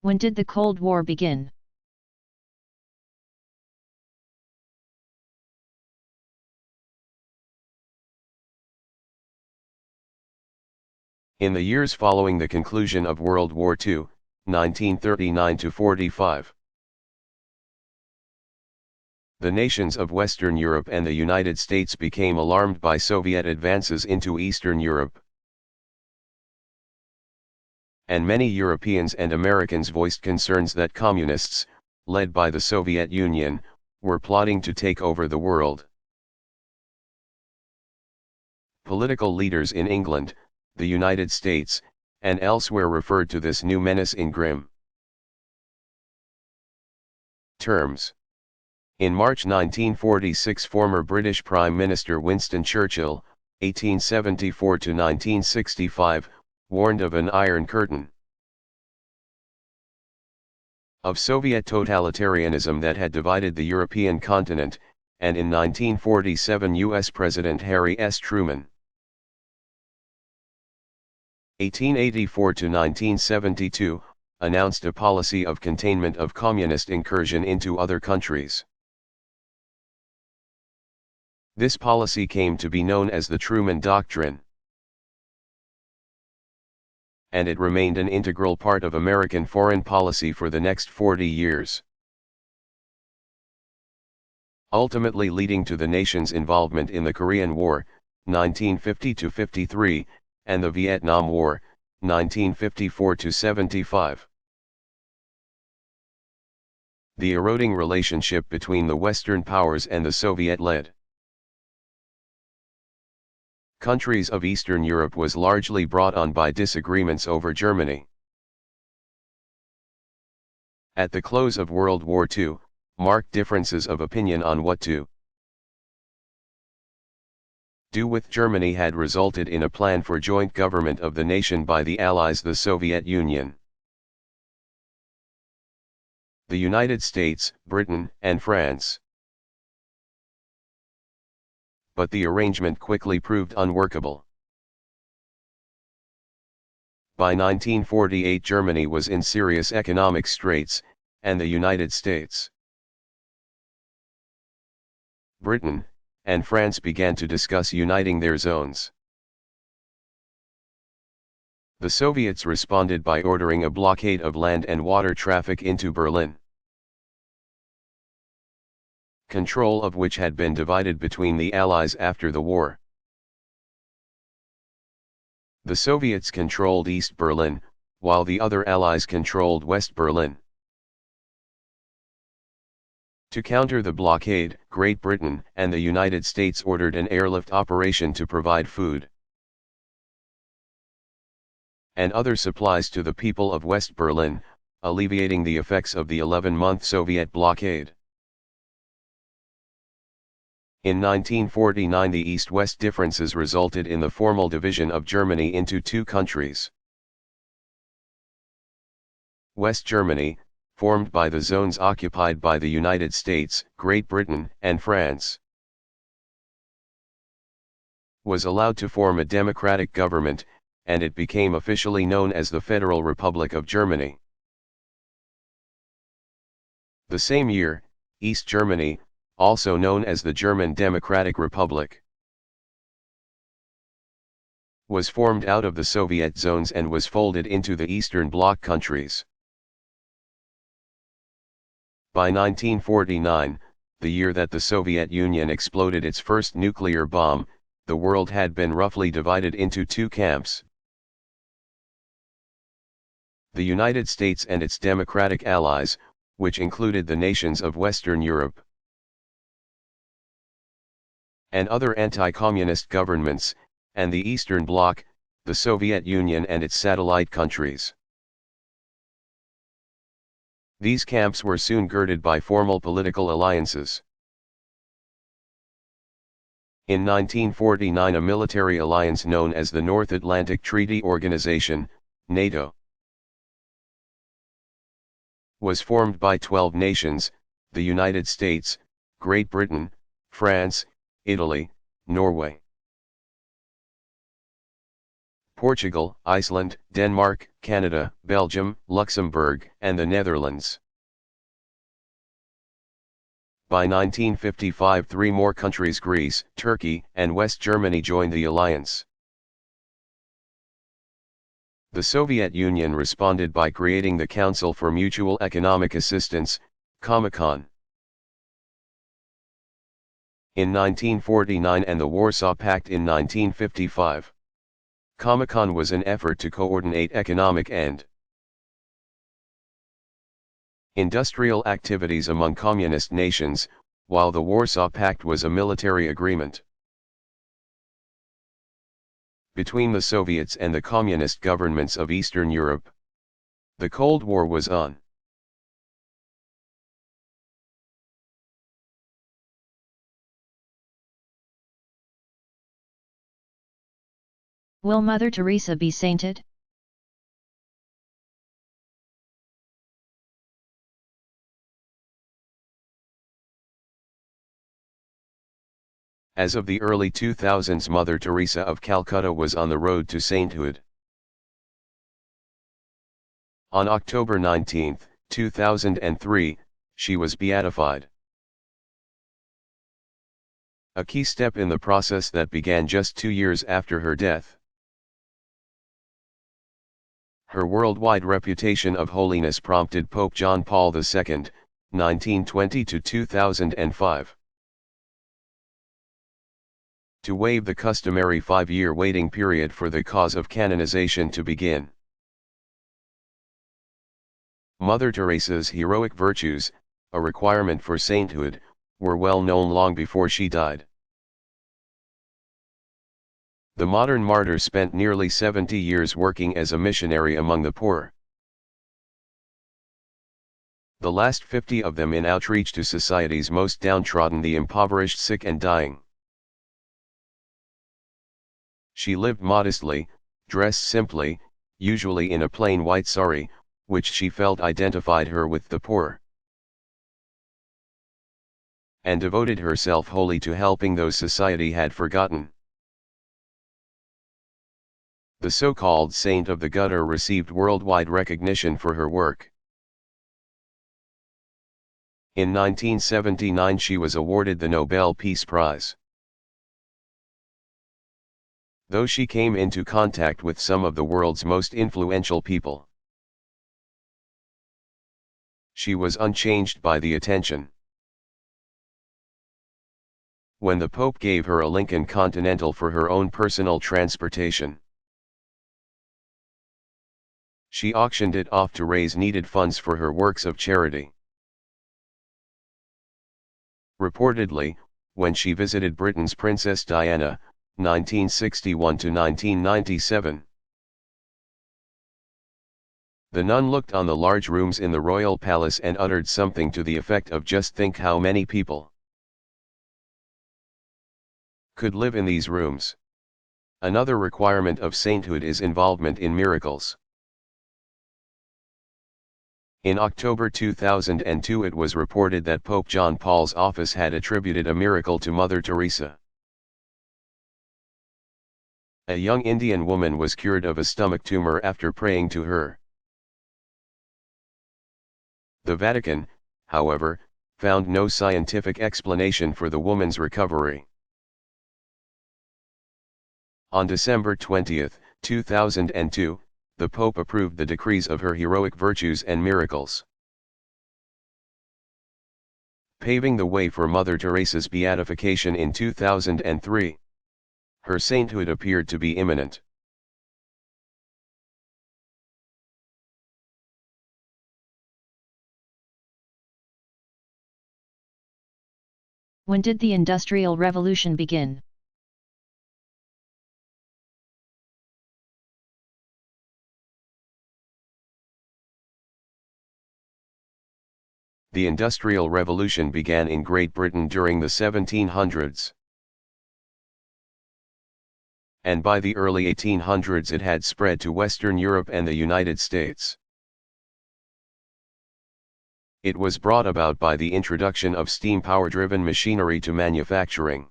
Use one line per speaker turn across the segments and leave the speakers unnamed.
When did the Cold War begin?
In the years following the conclusion of World War II, 1939 to 45. The nations of Western Europe and the United States became alarmed by Soviet advances into Eastern Europe. And many Europeans and Americans voiced concerns that communists, led by the Soviet Union, were plotting to take over the world. Political leaders in England, the United States, and elsewhere referred to this new menace in grim terms. In March 1946, former British Prime Minister Winston Churchill, 1874 to 1965, warned of an Iron Curtain of Soviet totalitarianism that had divided the European continent, and in 1947 U.S. President Harry S. Truman, 1884 to 1972, announced a policy of containment of communist incursion into other countries. This policy came to be known as the Truman Doctrine, and it remained an integral part of American foreign policy for the next 40 years. Ultimately leading to the nation's involvement in the Korean War, 1950-53, and the Vietnam War, 1954-75. The eroding relationship between the Western powers and the Soviet-led countries of Eastern Europe was largely brought on by disagreements over Germany. At the close of World War II, marked differences of opinion on what to do with Germany had resulted in a plan for joint government of the nation by the Allies, the Soviet Union, the United States, Britain, and France. But the arrangement quickly proved unworkable. By 1948 Germany was in serious economic straits, and the United States, Britain, and France began to discuss uniting their zones. The Soviets responded by ordering a blockade of land and water traffic into Berlin, control of which had been divided between the Allies after the war. The Soviets controlled East Berlin, while the other Allies controlled West Berlin. To counter the blockade, Great Britain and the United States ordered an airlift operation to provide food and other supplies to the people of West Berlin, alleviating the effects of the 11-month Soviet blockade. In 1949 the East-West differences resulted in the formal division of Germany into two countries. West Germany, formed by the zones occupied by the United States, Great Britain, and France, was allowed to form a democratic government, and it became officially known as the Federal Republic of Germany. The same year, East Germany, also known as the German Democratic Republic, was formed out of the Soviet zones and was folded into the Eastern Bloc countries. By 1949, the year that the Soviet Union exploded its first nuclear bomb, the world had been roughly divided into two camps: the United States and its democratic allies, which included the nations of Western Europe, and other anti-communist governments, and the Eastern Bloc, the Soviet Union and its satellite countries. These camps were soon girded by formal political alliances. In 1949 a military alliance known as the North Atlantic Treaty Organization, NATO, was formed by 12 nations: the United States, Great Britain, France, Italy, Norway, Portugal, Iceland, Denmark, Canada, Belgium, Luxembourg, and the Netherlands. By 1955, three more countries, Greece, Turkey, and West Germany, joined the alliance. The Soviet Union responded by creating the Council for Mutual Economic Assistance, Comecon, in 1949 and the Warsaw Pact in 1955. Comecon was an effort to coordinate economic and industrial activities among communist nations, while the Warsaw Pact was a military agreement between the Soviets and the communist governments of Eastern Europe. The Cold War was on.
Will Mother Teresa be sainted?
As of the early 2000s, Mother Teresa of Calcutta was on the road to sainthood. On October 19, 2003, she was beatified. A key step in the process that began just 2 years after her death. Her worldwide reputation of holiness prompted Pope John Paul II, 1920 to 2005. To waive the customary 5-year waiting period for the cause of canonization to begin. Mother Teresa's heroic virtues, a requirement for sainthood, were well known long before she died. The modern martyr spent nearly 70 years working as a missionary among the poor. The last 50 of them in outreach to society's most downtrodden, the impoverished, sick and dying. She lived modestly, dressed simply, usually in a plain white sari, which she felt identified her with the poor, and devoted herself wholly to helping those society had forgotten. The so-called Saint of the Gutter received worldwide recognition for her work. In 1979 she was awarded the Nobel Peace Prize. Though she came into contact with some of the world's most influential people, she was unchanged by the attention. When the Pope gave her a Lincoln Continental for her own personal transportation, she auctioned it off to raise needed funds for her works of charity. Reportedly, when she visited Britain's Princess Diana, 1961 to 1997, the nun looked on the large rooms in the royal palace and uttered something to the effect of, "Just think how many people could live in these rooms." Another requirement of sainthood is involvement in miracles. In October 2002 it was reported that Pope John Paul's office had attributed a miracle to Mother Teresa. A young Indian woman was cured of a stomach tumor after praying to her. The Vatican, however, found no scientific explanation for the woman's recovery. On December 20, 2002, the Pope approved the decrees of her heroic virtues and miracles, paving the way for Mother Teresa's beatification in 2003. Her sainthood appeared to be imminent.
When did the Industrial Revolution begin?
The Industrial Revolution began in Great Britain during the 1700s. And by the early 1800s it had spread to Western Europe and the United States. It was brought about by the introduction of steam power-driven machinery to manufacturing.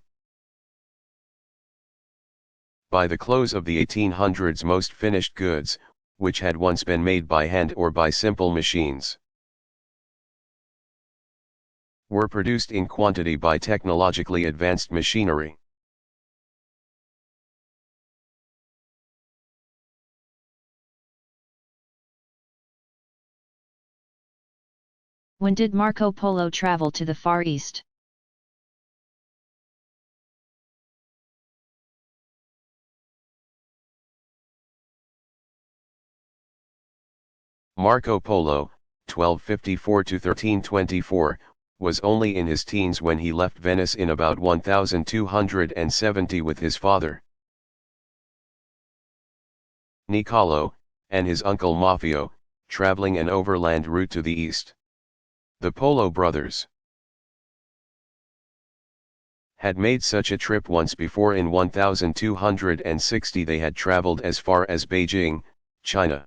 By the close of the 1800s, most finished goods, which had once been made by hand or by simple machines, were produced in quantity by technologically advanced machinery.
When did Marco Polo travel to the Far East?
Marco Polo, 1254 to 1324, was only in his teens when he left Venice in about 1270 with his father, Niccolo, and his uncle Maffeo, traveling an overland route to the east. The Polo brothers had made such a trip once before. In 1260 they had traveled as far as Beijing, China.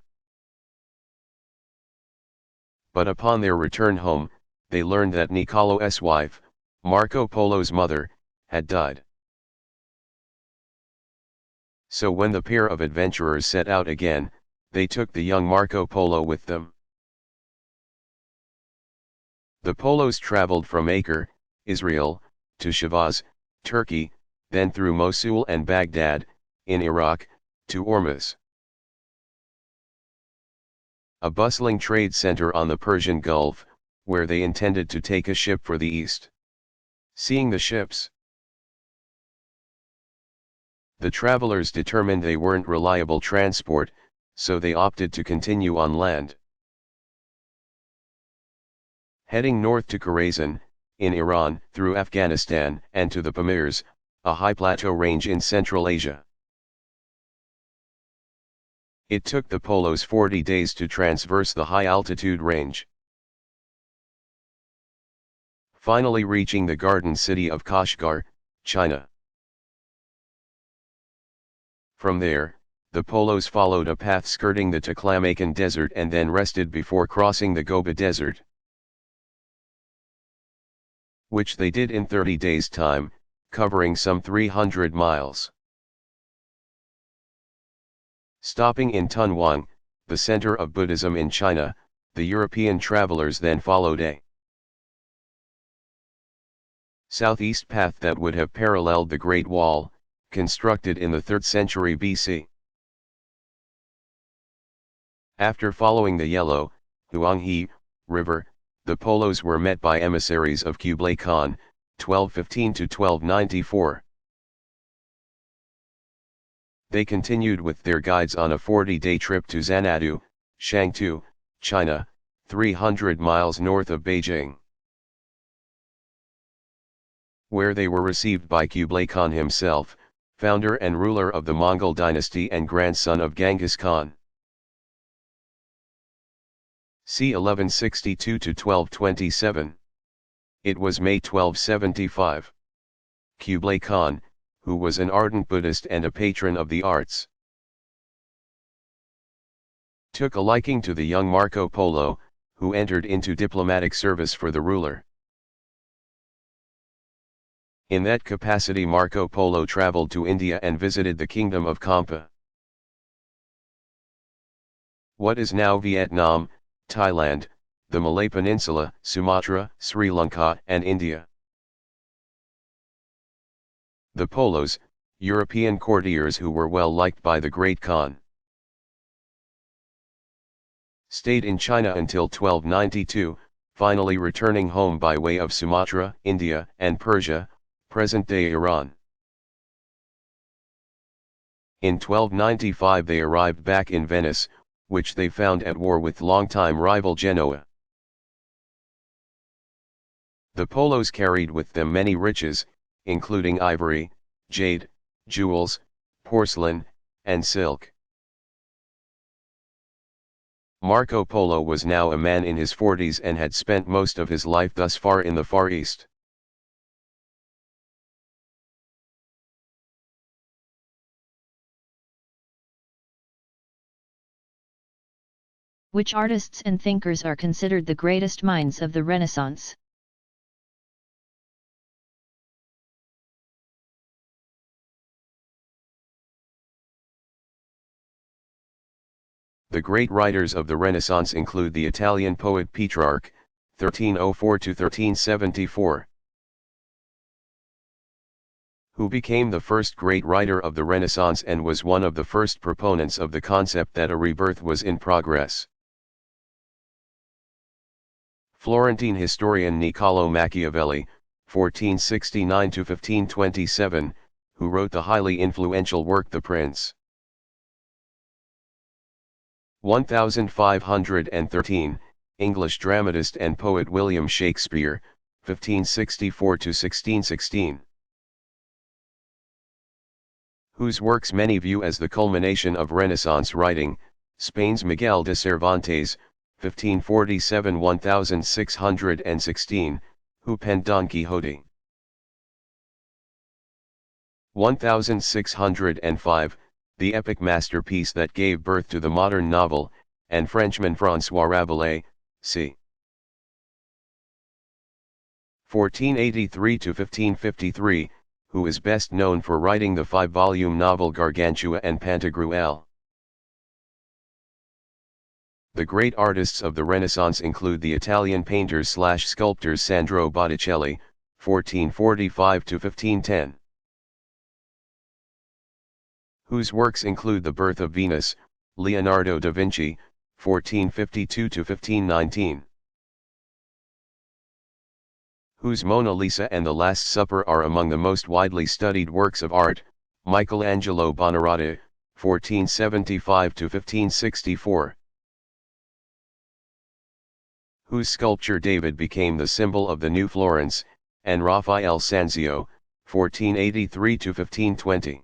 But upon their return home, they learned that Niccolo's wife, Marco Polo's mother, had died. So when the pair of adventurers set out again, they took the young Marco Polo with them. The Polos traveled from Acre, Israel, to Shavaz, Turkey, then through Mosul and Baghdad, in Iraq, to Ormuz, a bustling trade center on the Persian Gulf, where they intended to take a ship for the east. Seeing the ships, the travelers determined they weren't reliable transport, so they opted to continue on land. Heading north to Khorasan, in Iran, through Afghanistan, and to the Pamirs, a high plateau range in Central Asia. It took the Polos 40 days to traverse the high-altitude range, finally reaching the garden city of Kashgar, China. From there, the Polos followed a path skirting the Taklamakan Desert and then rested before crossing the Gobi Desert, which they did in 30 days' time, covering some 300 miles. Stopping in Tunhuang, the center of Buddhism in China, the European travelers then followed a southeast path that would have paralleled the Great Wall, constructed in the 3rd century BC. After following the Yellow, Huanghe, river, the Polos were met by emissaries of Kublai Khan, 1215 to 1294. They continued with their guides on a 40-day trip to Xanadu, Shangtu, China, 300 miles north of Beijing, where they were received by Kublai Khan himself, founder and ruler of the Mongol dynasty and grandson of Genghis Khan. c. 1162 to 1227. It was May 1275. Kublai Khan, who was an ardent Buddhist and a patron of the arts, took a liking to the young Marco Polo, who entered into diplomatic service for the ruler. In that capacity Marco Polo traveled to India and visited the kingdom of Kampa, what is now Vietnam, Thailand, the Malay Peninsula, Sumatra, Sri Lanka, and India. The Polos, European courtiers who were well liked by the Great Khan, stayed in China until 1292, finally returning home by way of Sumatra, India, and Persia, present-day Iran. In 1295 they arrived back in Venice, which they found at war with longtime rival Genoa. The Polos carried with them many riches, including ivory, jade, jewels, porcelain, and silk. Marco Polo was now a man in his 40s and had spent most of his life thus far in the Far East.
Which artists and thinkers are considered the greatest minds of the Renaissance?
The great writers of the Renaissance include the Italian poet Petrarch, 1304 to 1374, who became the first great writer of the Renaissance and was one of the first proponents of the concept that a rebirth was in progress. Florentine historian Niccolò Machiavelli, 1469 to 1527, who wrote the highly influential work The Prince. 1513, English dramatist and poet William Shakespeare, 1564 to 1616. Whose works many view as the culmination of Renaissance writing, Spain's Miguel de Cervantes, 1547–1616, who penned Don Quixote. 1605, the epic masterpiece that gave birth to the modern novel, and Frenchman François Rabelais, c. 1483–1553, who is best known for writing the 5-volume novel Gargantua and Pantagruel. The great artists of the Renaissance include the Italian painters/sculptors Sandro Botticelli, 1445–1510. Whose works include The Birth of Venus, Leonardo da Vinci, 1452–1519. Whose Mona Lisa and The Last Supper are among the most widely studied works of art, Michelangelo Buonarroti, 1475–1564. Whose sculpture David became the symbol of the New Florence, and Raphael Sanzio, 1483–1520.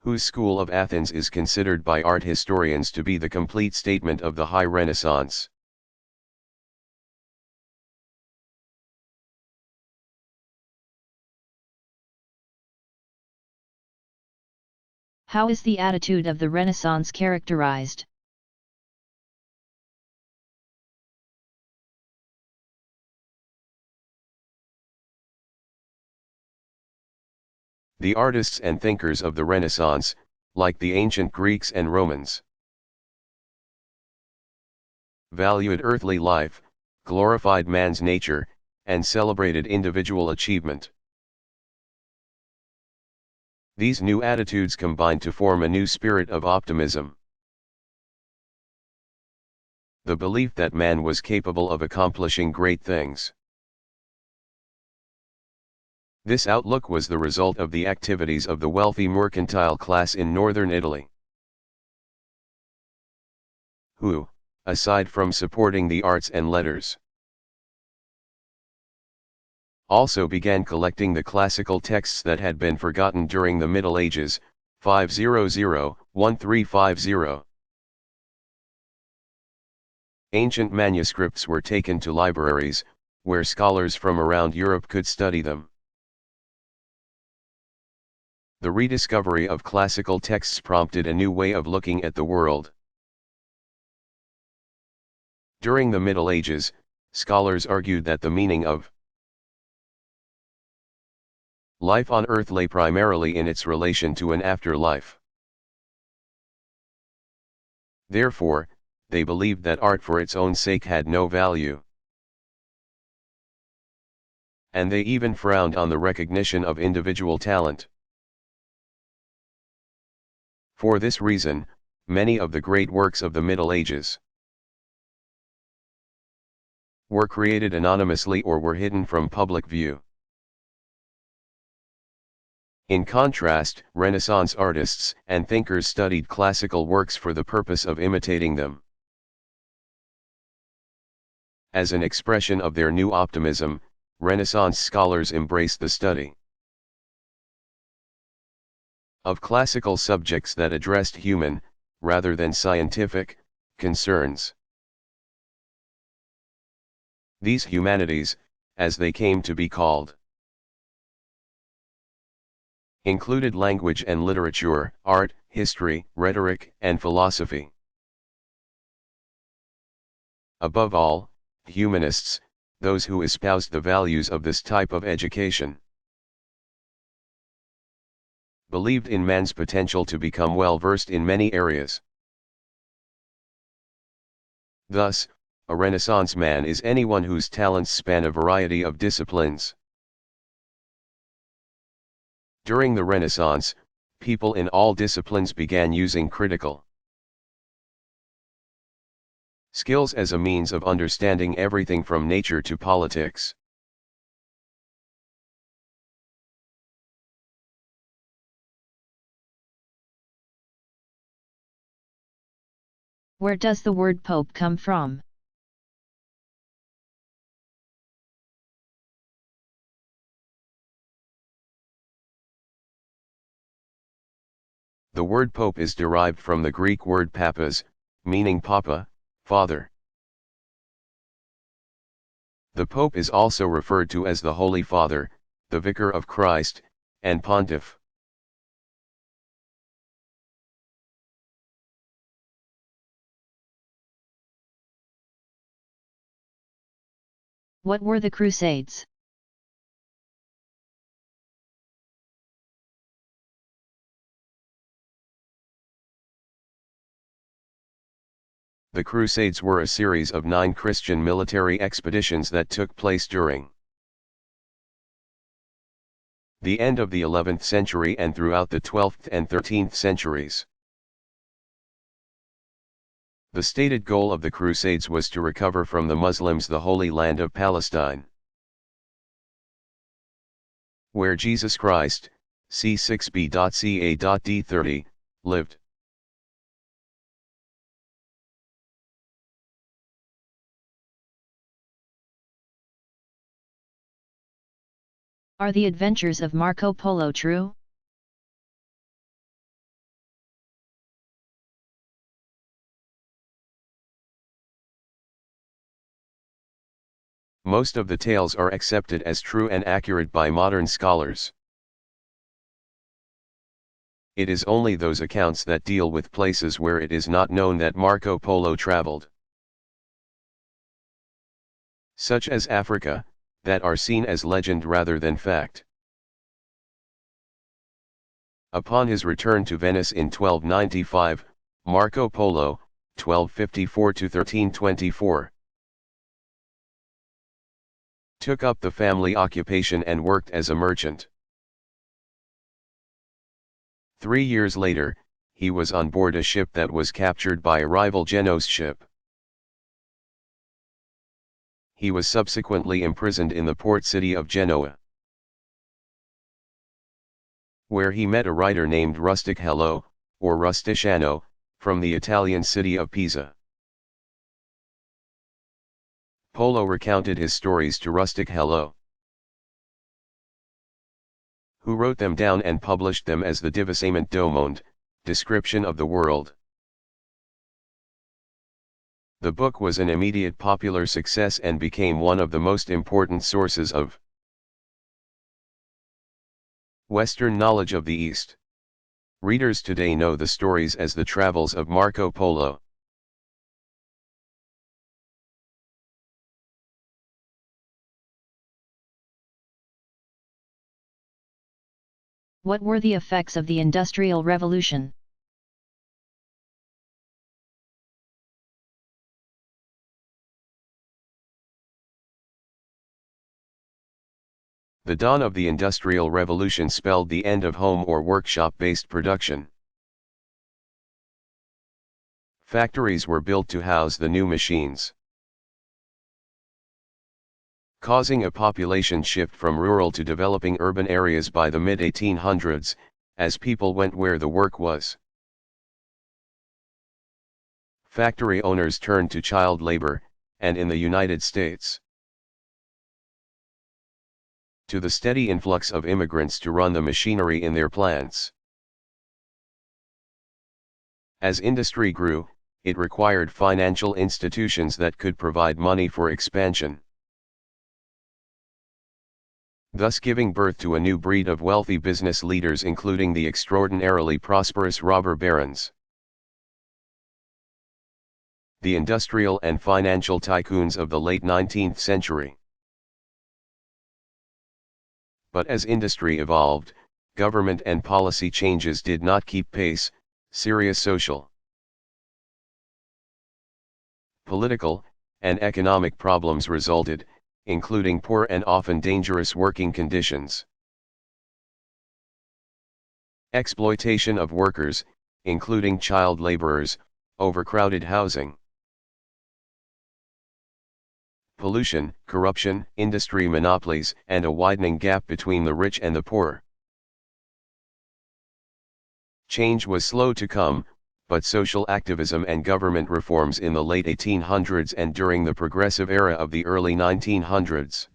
Whose school of Athens is considered by art historians to be the complete statement of the High Renaissance.
How is the attitude of the Renaissance characterized?
The artists and thinkers of the Renaissance, like the ancient Greeks and Romans, valued earthly life, glorified man's nature, and celebrated individual achievement. These new attitudes combined to form a new spirit of optimism. The belief that man was capable of accomplishing great things. This outlook was the result of the activities of the wealthy mercantile class in northern Italy, who, aside from supporting the arts and letters, also began collecting the classical texts that had been forgotten during the Middle Ages, 500–1350. Ancient manuscripts were taken to libraries, where scholars from around Europe could study them. The rediscovery of classical texts prompted a new way of looking at the world. During the Middle Ages, scholars argued that the meaning of life on earth lay primarily in its relation to an afterlife. Therefore, they believed that art for its own sake had no value. And they even frowned on the recognition of individual talent. For this reason, many of the great works of the Middle Ages were created anonymously or were hidden from public view. In contrast, Renaissance artists and thinkers studied classical works for the purpose of imitating them. As an expression of their new optimism, Renaissance scholars embraced the study of classical subjects that addressed human, rather than scientific, concerns. These humanities, as they came to be called, included language and literature, art, history, rhetoric, and philosophy. Above all, humanists, those who espoused the values of this type of education, believed in man's potential to become well versed in many areas. Thus, a Renaissance man is anyone whose talents span a variety of disciplines. During the Renaissance, people in all disciplines began using critical skills as a means of understanding everything from nature to politics.
Where does the word Pope come from?
The word Pope is derived from the Greek word papas, meaning papa, father. The Pope is also referred to as the Holy Father, the Vicar of Christ, and Pontiff.
What were the Crusades?
The Crusades were a series of 9 Christian military expeditions that took place during the end of the 11th century and throughout the 12th and 13th centuries. The stated goal of the Crusades was to recover from the Muslims the Holy Land of Palestine, where Jesus Christ, c6b.ca.d30, lived.
Are the adventures of Marco Polo true?
Most of the tales are accepted as true and accurate by modern scholars. It is only those accounts that deal with places where it is not known that Marco Polo traveled, such as Africa, that are seen as legend rather than fact. Upon his return to Venice in 1295, Marco Polo, 1254–1324, took up the family occupation and worked as a merchant. 3 years later, he was on board a ship that was captured by a rival Genoese ship. He was subsequently imprisoned in the port city of Genoa, where he met a writer named Rustichello, or Rusticiano, from the Italian city of Pisa. Polo recounted his stories to Rustichello, who wrote them down and published them as the Diversament do Monde, Description of the World. The book was an immediate popular success and became one of the most important sources of Western knowledge of the East. Readers today know the stories as the Travels of Marco Polo.
What were the effects of the Industrial Revolution?
The dawn of the Industrial Revolution spelled the end of home or workshop-based production. Factories were built to house the new machines, causing a population shift from rural to developing urban areas by the mid-1800s, as people went where the work was. Factory owners turned to child labor, and in the United States, to the steady influx of immigrants to run the machinery in their plants. As industry grew, it required financial institutions that could provide money for expansion, thus giving birth to a new breed of wealthy business leaders, including the extraordinarily prosperous robber barons, the industrial and financial tycoons of the late 19th century. But as industry evolved, government and policy changes did not keep pace. Serious social, political, and economic problems resulted, including poor and often dangerous working conditions. Exploitation of workers, including child laborers, overcrowded housing. Pollution, corruption, industry monopolies, and a widening gap between the rich and the poor. Change was slow to come, but social activism and government reforms in the late 1800s and during the progressive era of the early 1900s,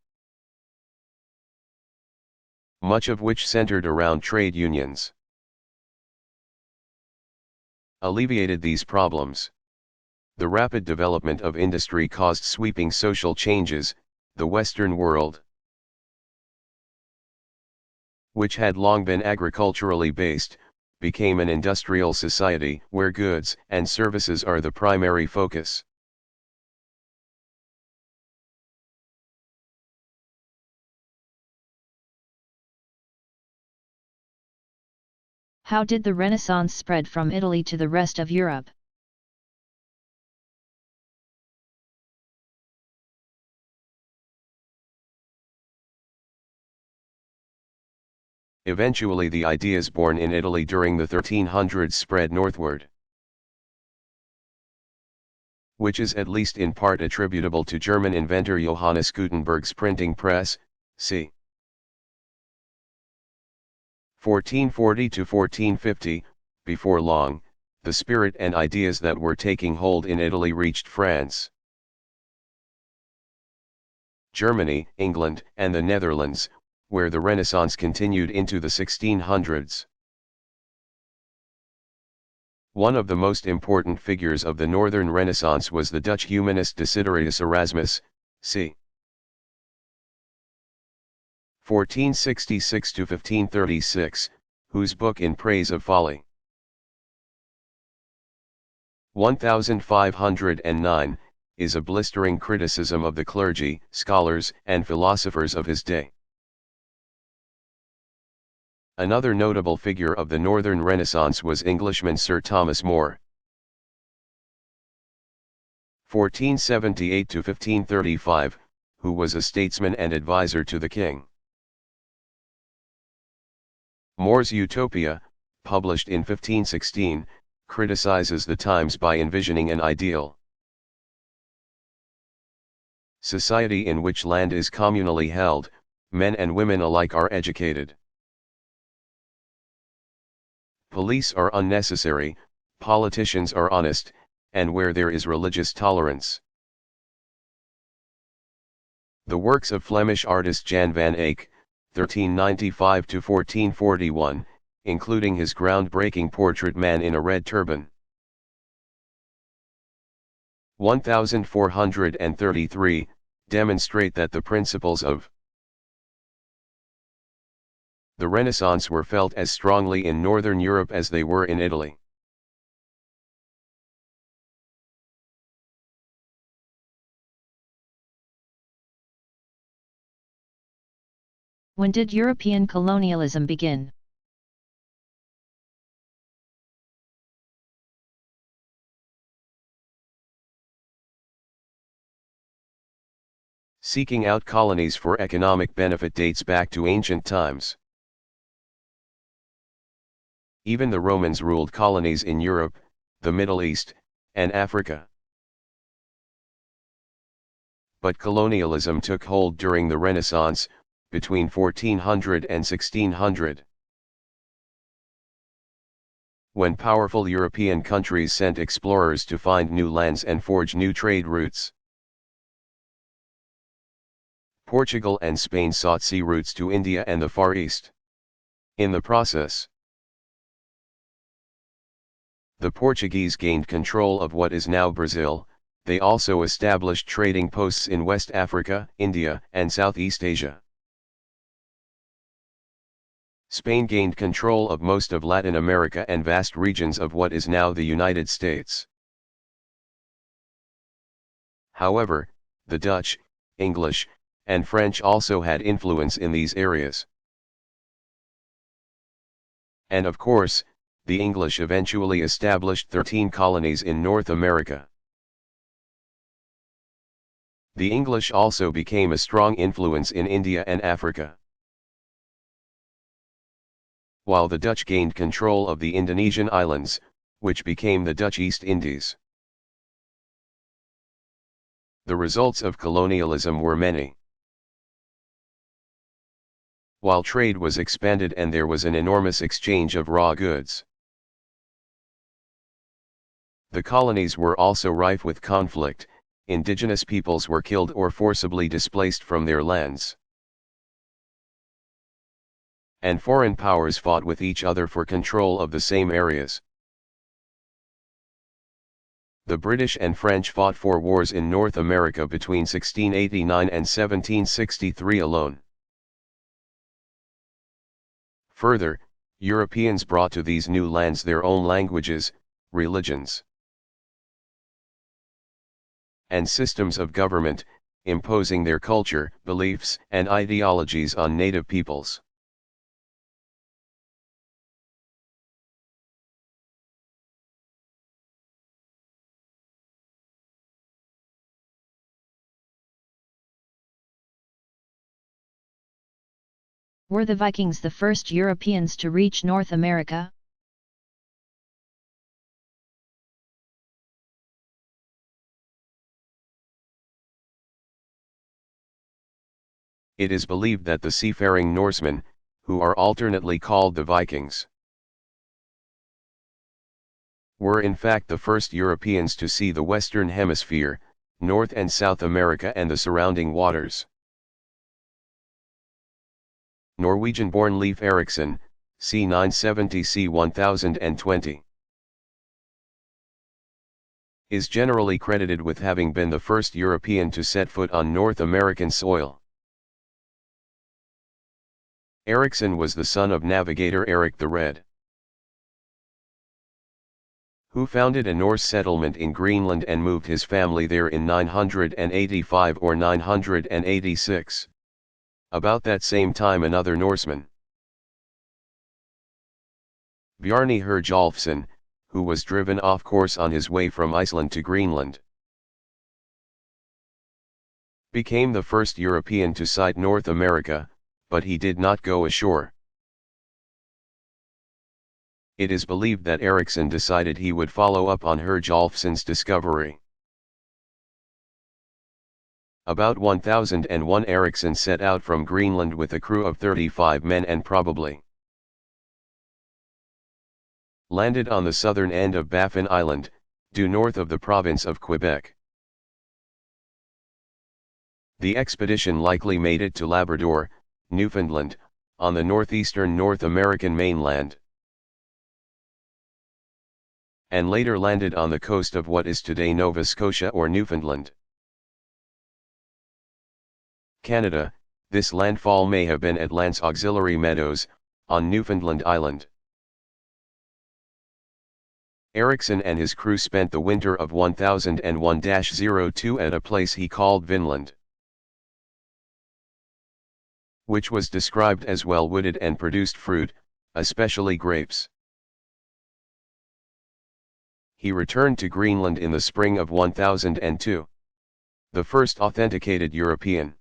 much of which centered around trade unions, alleviated these problems. The rapid development of industry caused sweeping social changes. The Western world, which had long been agriculturally based, became an industrial society where goods and services are the primary focus.
How did the Renaissance spread from Italy to the rest of Europe?
Eventually the ideas born in Italy during the 1300s spread northward, which is at least in part attributable to German inventor Johannes Gutenberg's printing press, c. 1440 to 1450. Before long, the spirit and ideas that were taking hold in Italy reached France, Germany, England, and the Netherlands, where the Renaissance continued into the 1600s. One of the most important figures of the Northern Renaissance was the Dutch humanist Desiderius Erasmus, c. 1466 to 1536, whose book In Praise of Folly, 1509, is a blistering criticism of the clergy, scholars, and philosophers of his day. Another notable figure of the Northern Renaissance was Englishman Sir Thomas More, 1478 to 1535, who was a statesman and advisor to the king. More's Utopia, published in 1516, criticizes the times by envisioning an ideal society in which land is communally held, men and women alike are educated, police are unnecessary, politicians are honest, and where there is religious tolerance. The works of Flemish artist Jan van Eyck, 1395 to 1441, including his groundbreaking portrait Man in a Red Turban, 1433, demonstrate that the principles of the Renaissance were felt as strongly in Northern Europe as they were in Italy.
When did European colonialism begin?
Seeking out colonies for economic benefit dates back to ancient times. Even the Romans ruled colonies in Europe, the Middle East, and Africa. But colonialism took hold during the Renaissance, between 1400 and 1600. When powerful European countries sent explorers to find new lands and forge new trade routes. Portugal and Spain sought sea routes to India and the Far East. In the process, the Portuguese gained control of what is now Brazil. They also established trading posts in West Africa, India, and Southeast Asia. Spain gained control of most of Latin America and vast regions of what is now the United States. However, the Dutch, English, and French also had influence in these areas. And of course, the English eventually established 13 colonies in North America. The English also became a strong influence in India and Africa. While the Dutch gained control of the Indonesian islands, which became the Dutch East Indies. The results of colonialism were many. While trade was expanded and there was an enormous exchange of raw goods, the colonies were also rife with conflict. Indigenous peoples were killed or forcibly displaced from their lands. And foreign powers fought with each other for control of the same areas. The British and French fought 4 wars in North America between 1689 and 1763 alone. Further, Europeans brought to these new lands their own languages, religions, and systems of government, imposing their culture, beliefs, and ideologies on native peoples.
Were the Vikings the first Europeans to reach North America?
It is believed that the seafaring Norsemen, who are alternately called the Vikings, were in fact the first Europeans to see the Western Hemisphere, North and South America and the surrounding waters. Norwegian-born Leif Erikson, c. 970 c. 1020, is generally credited with having been the first European to set foot on North American soil. Erikson was the son of navigator Eric the Red, who founded a Norse settlement in Greenland and moved his family there in 985 or 986. About that same time another Norseman, Bjarni Herjolfsson, who was driven off course on his way from Iceland to Greenland, became the first European to sight North America, but he did not go ashore. It is believed that Erikson decided he would follow up on Herjolfsson's discovery. About 1001 Erikson set out from Greenland with a crew of 35 men and probably landed on the southern end of Baffin Island, due north of the province of Quebec. The expedition likely made it to Labrador, Newfoundland, on the northeastern North American mainland, and later landed on the coast of what is today Nova Scotia or Newfoundland, Canada. This landfall may have been at Lance Auxiliary Meadows, on Newfoundland Island. Erikson and his crew spent the winter of 1001-02 at a place he called Vinland, which was described as well wooded and produced fruit, especially grapes. He returned to Greenland in the spring of 1002. The first authenticated European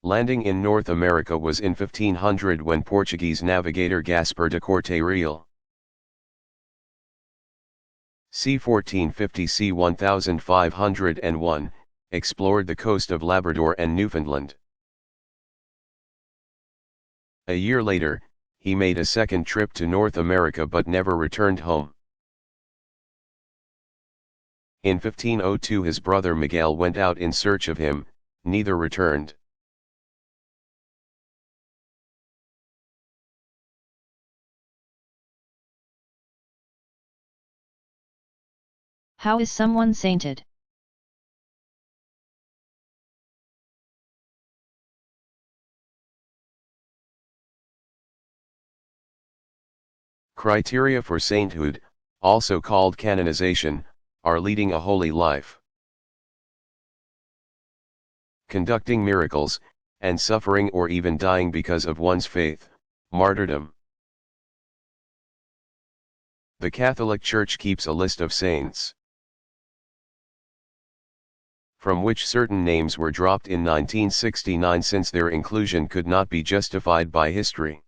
landing in North America was in 1500 when Portuguese navigator Gaspar de Corte-Real, c. 1450 c. 1501, explored the coast of Labrador and Newfoundland. A year later, he made a second trip to North America but never returned home. In 1502 his brother Miguel went out in search of him, neither returned.
How is someone sainted?
Criteria for sainthood, also called canonization, are leading a holy life, conducting miracles, and suffering or even dying because of one's faith, Martyrdom. The Catholic Church keeps a list of saints, from which certain names were dropped in 1969 since their inclusion could not be justified by history.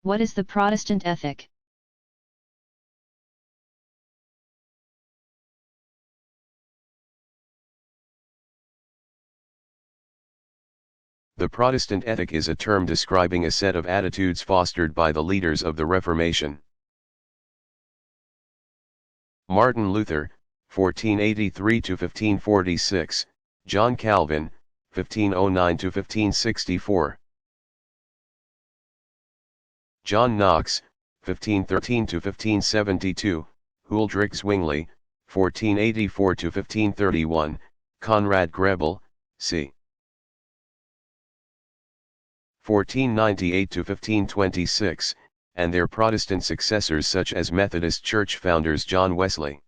What is the Protestant ethic?
The Protestant ethic is a term describing a set of attitudes fostered by the leaders of the Reformation. Martin Luther, 1483–1546, John Calvin, 1509–1564. John Knox, 1513–1572, Huldrych Zwingli, 1484–1531, Conrad Grebel, c. 1498–1526, and their Protestant successors such as Methodist Church founders John Wesley,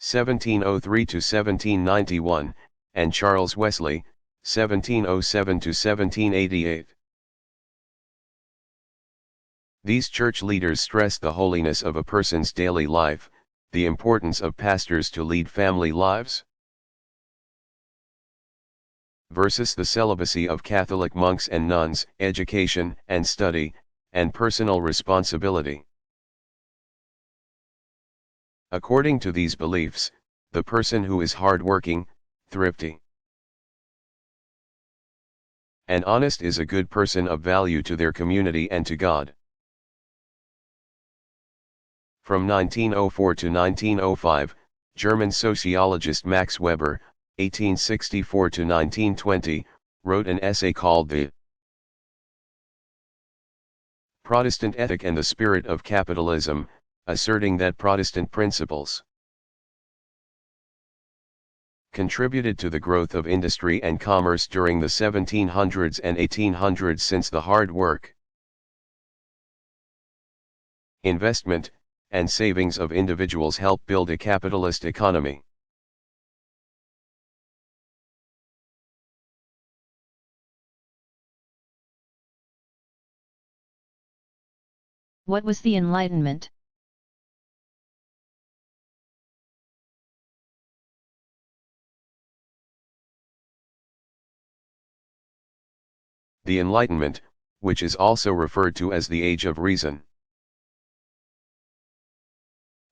1703–1791, and Charles Wesley, 1707–1788. These church leaders stress the holiness of a person's daily life, the importance of pastors to lead family lives, versus the celibacy of Catholic monks and nuns, education and study, and personal responsibility. According to these beliefs, the person who is hardworking, thrifty, and honest is a good person of value to their community and to God. From 1904 to 1905, German sociologist Max Weber, 1864 to 1920, wrote an essay called The Protestant Ethic and the Spirit of Capitalism, asserting that Protestant principles contributed to the growth of industry and commerce during the 1700s and 1800s since the hard work, investment, and savings of individuals help build a capitalist economy.
What was the Enlightenment?
The Enlightenment, which is also referred to as the Age of Reason,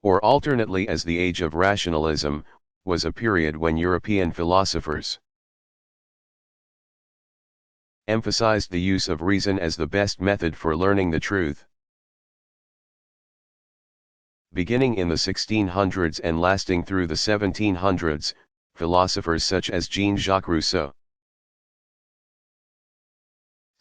or alternately as the Age of Rationalism, was a period when European philosophers emphasized the use of reason as the best method for learning the truth. Beginning in the 1600s and lasting through the 1700s, philosophers such as Jean-Jacques Rousseau,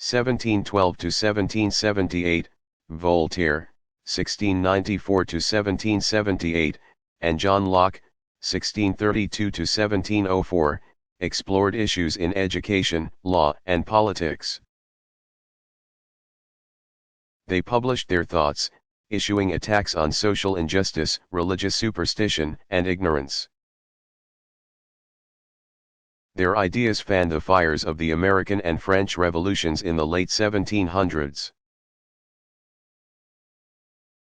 1712 to 1778, Voltaire, 1694 to 1778, and John Locke, 1632 to 1704, explored issues in education, law, and politics. They published their thoughts, issuing attacks on social injustice, religious superstition, and ignorance. Their ideas fanned the fires of the American and French revolutions in the late 1700s.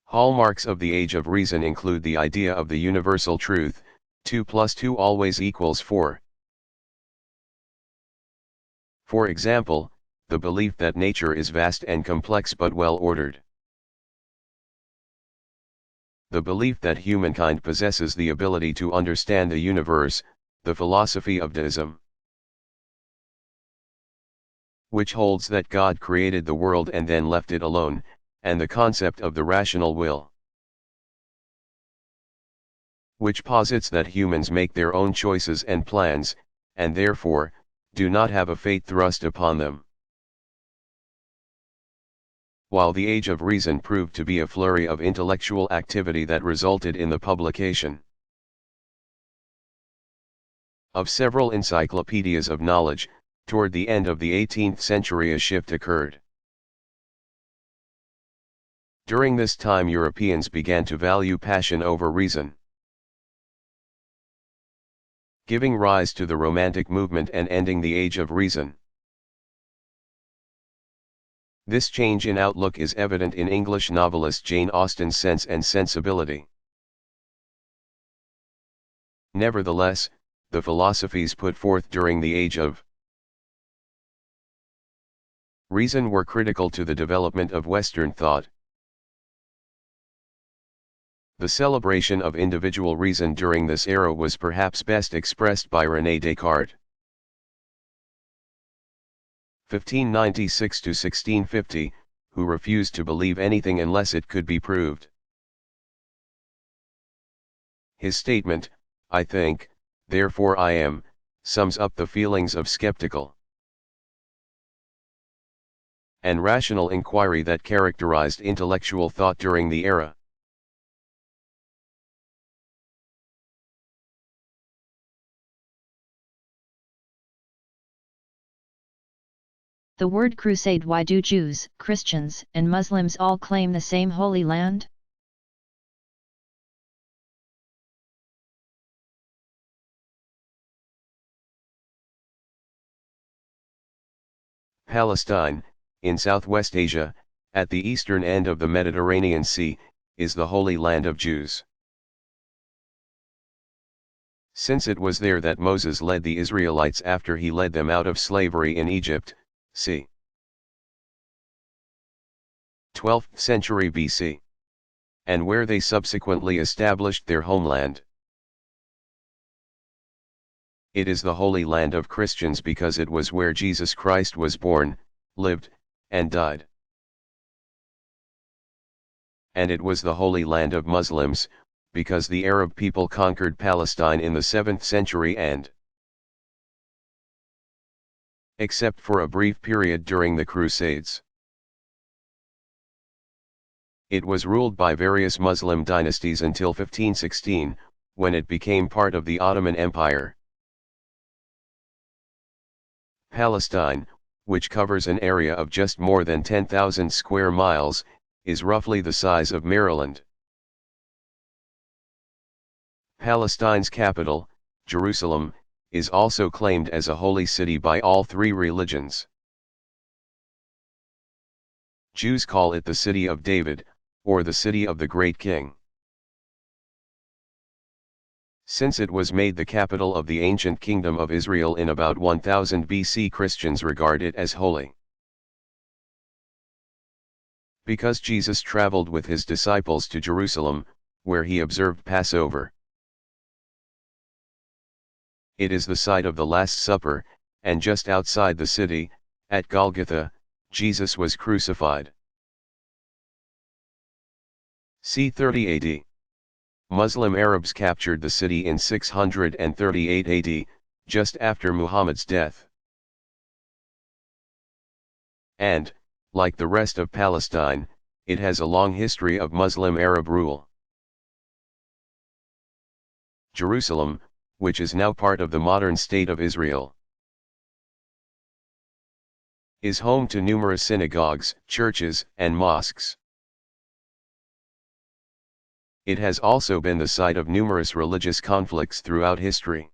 Hallmarks of the Age of Reason include the idea of the universal truth, 2 + 2 always equals 4. For example, the belief that nature is vast and complex but well ordered. The belief that humankind possesses the ability to understand the universe, the philosophy of deism, which holds that God created the world and then left it alone, and the concept of the rational will, which posits that humans make their own choices and plans, and therefore, do not have a fate thrust upon them. While the Age of Reason proved to be a flurry of intellectual activity that resulted in the publication of several encyclopedias of knowledge, toward the end of the 18th century a shift occurred. During this time Europeans began to value passion over reason, giving rise to the Romantic movement and ending the Age of Reason. This change in outlook is evident in English novelist Jane Austen's Sense and Sensibility. Nevertheless, the philosophies put forth during the Age of Reason were critical to the development of Western thought. The celebration of individual reason during this era was perhaps best expressed by René Descartes. 1596 to 1650, who refused to believe anything unless it could be proved. His statement, "I think, therefore I am," sums up the feelings of skeptical and rational inquiry that characterized intellectual thought during the era.
The word crusade. Why do Jews, Christians, and Muslims all claim the same Holy Land?
Palestine, in Southwest Asia, at the eastern end of the Mediterranean Sea, is the Holy Land of Jews. Since it was there that Moses led the Israelites after he led them out of slavery in Egypt, c. 12th century BC, and where they subsequently established their homeland. It is the Holy Land of Christians because it was where Jesus Christ was born, lived, and died. And it was the Holy Land of Muslims, because the Arab people conquered Palestine in the 7th century and, except for a brief period during the Crusades, it was ruled by various Muslim dynasties until 1516, when it became part of the Ottoman Empire. Palestine, which covers an area of just more than 10,000 square miles, is roughly the size of Maryland. Palestine's capital, Jerusalem, is also claimed as a holy city by all three religions. Jews call it the City of David, or the City of the Great King. Since it was made the capital of the ancient kingdom of Israel in about 1000 BC, Christians regard it as holy. Because Jesus traveled with his disciples to Jerusalem, where he observed Passover. It is the site of the Last Supper, and just outside the city, at Golgotha, Jesus was crucified. c. 30 AD. Muslim Arabs captured the city in 638 AD, just after Muhammad's death. And, like the rest of Palestine, it has a long history of Muslim Arab rule. Jerusalem, which is now part of the modern state of Israel, is home to numerous synagogues, churches, and mosques. It has also been the site of numerous religious conflicts throughout history.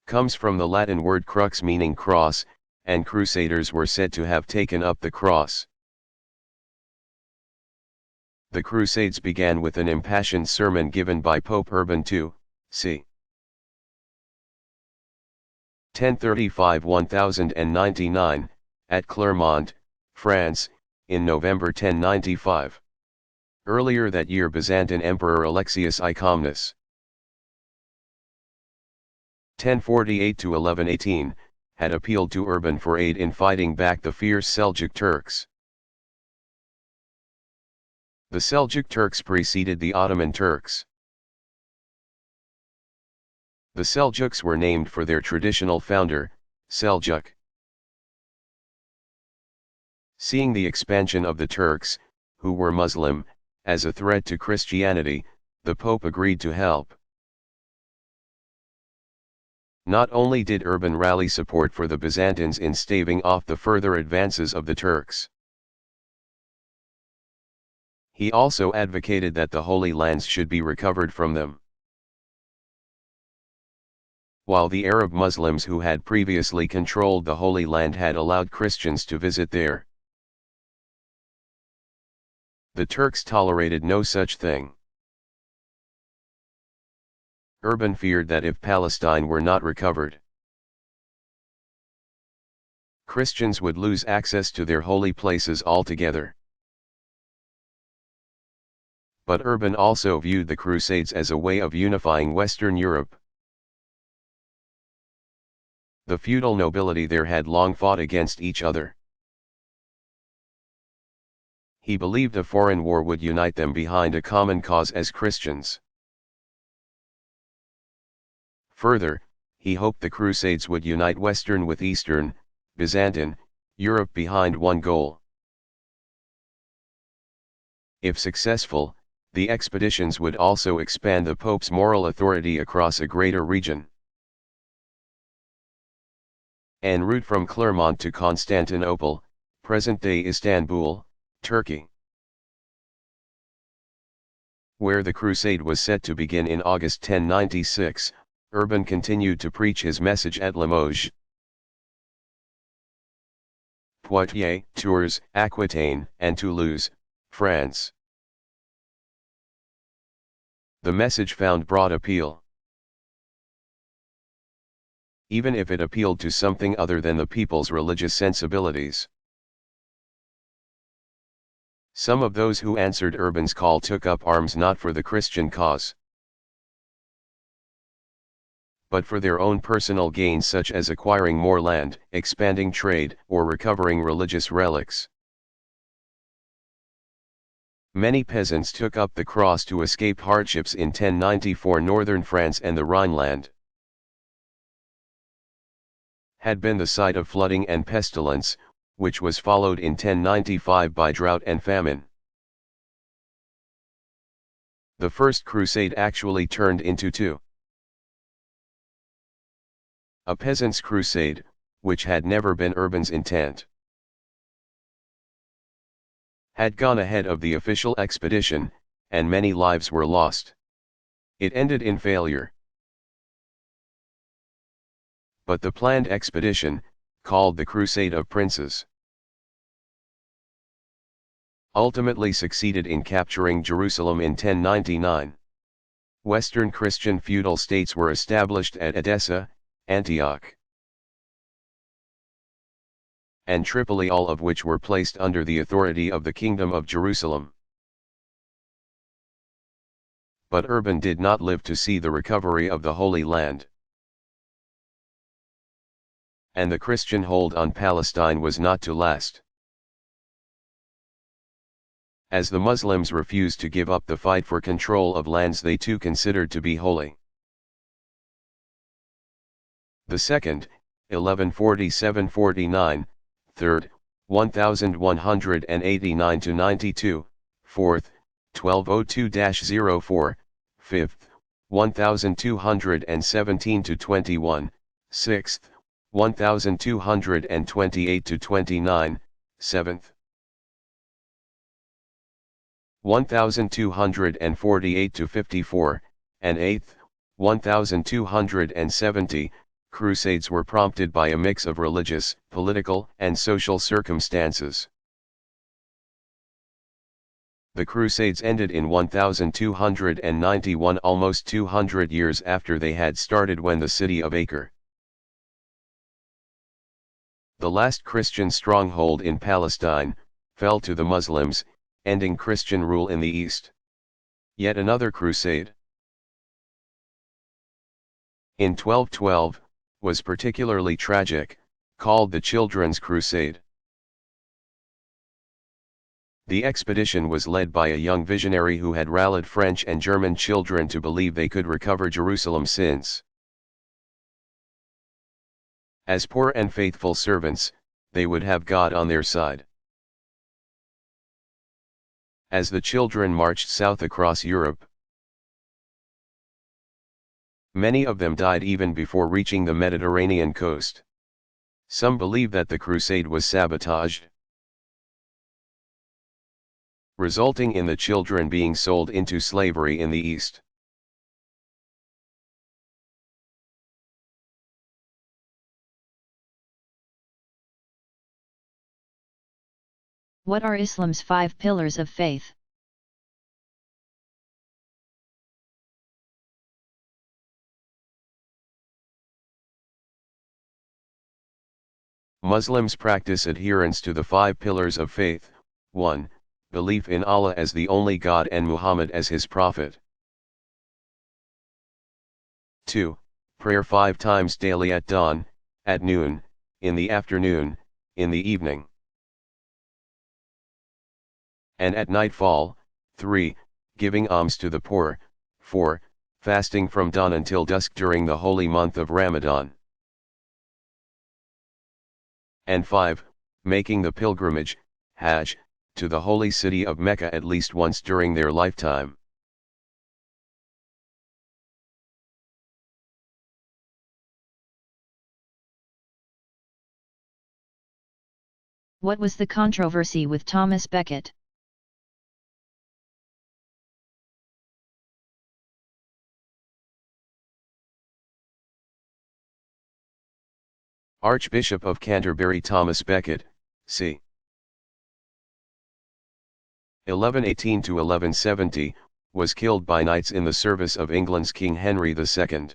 Comes from the Latin word crux, meaning cross, and crusaders were said to have taken up the cross. The Crusades began with an impassioned sermon given by Pope Urban II, c. 1035–1099, at Clermont, France, in November 1095. Earlier that year, Byzantine Emperor Alexius I Comnenus, 1048–1118, had appealed to Urban for aid in fighting back the fierce Seljuk Turks. The Seljuk Turks preceded the Ottoman Turks. The Seljuks were named for their traditional founder, Seljuk. Seeing the expansion of the Turks, who were Muslim, as a threat to Christianity, the Pope agreed to help. Not only did Urban rally support for the Byzantines in staving off the further advances of the Turks, He also advocated that the Holy Lands should be recovered from them. While the Arab Muslims who had previously controlled the Holy Land had allowed Christians to visit there, the Turks tolerated no such thing. Urban feared that if Palestine were not recovered, Christians would lose access to their holy places altogether. But Urban also viewed the Crusades as a way of unifying Western Europe. The feudal nobility there had long fought against each other. He believed a foreign war would unite them behind a common cause as Christians. Further, he hoped the Crusades would unite Western with Eastern, Byzantine, Europe behind one goal. If successful, the expeditions would also expand the Pope's moral authority across a greater region. En route from Clermont to Constantinople, present-day Istanbul, Turkey, where the crusade was set to begin in August 1096, Urban continued to preach his message at Limoges, Poitiers, Tours, Aquitaine, and Toulouse, France. The message found broad appeal. Even if it appealed to something other than the people's religious sensibilities. Some of those who answered Urban's call took up arms not for the Christian cause, but for their own personal gains, such as acquiring more land, expanding trade, or recovering religious relics. Many peasants took up the cross to escape hardships in 1094. Northern France and the Rhineland had been the site of flooding and pestilence, which was followed in 1095 by drought and famine. The First Crusade actually turned into two. A peasants' crusade, which had never been Urban's intent, had gone ahead of the official expedition, and many lives were lost. It ended in failure. But the planned expedition, called the Crusade of Princes, ultimately succeeded in capturing Jerusalem in 1099. Western Christian feudal states were established at Edessa, Antioch, and Tripoli, all of which were placed under the authority of the Kingdom of Jerusalem. But Urban did not live to see the recovery of the Holy Land, and the Christian hold on Palestine was not to last. As the Muslims refused to give up the fight for control of lands they too considered to be holy. The second, 1147-49, third, 1189-92, fourth, 1202-04, fifth, 1217-21, sixth, 1228-29, seventh, 1248-54, and eighth, 1270, crusades were prompted by a mix of religious, political, and social circumstances. The Crusades ended in 1291, almost 200 years after they had started, when the city of Acre, the last Christian stronghold in Palestine, fell to the Muslims, ending Christian rule in the East. Yet another crusade, in 1212, was particularly tragic, called the Children's Crusade. The expedition was led by a young visionary who had rallied French and German children to believe they could recover Jerusalem, since, as poor and faithful servants, they would have God on their side. As the children marched south across Europe, many of them died even before reaching the Mediterranean coast. Some believe that the crusade was sabotaged. resulting in the children being sold into slavery in the East.
What are Islam's 5 pillars of faith?
Muslims practice adherence to the 5 pillars of faith. 1. Belief in Allah as the only God and Muhammad as his prophet. 2. Prayer 5 times daily at dawn, at noon, in the afternoon, in the evening, and at nightfall. 3. Giving alms to the poor. 4. Fasting from dawn until dusk during the holy month of Ramadan. And 5. Making the pilgrimage, Hajj, to the holy city of Mecca at least once during their lifetime.
What was the controversy with Thomas Becket?
Archbishop of Canterbury Thomas Becket, c. 1118 to 1170, was killed by knights in the service of England's King Henry II.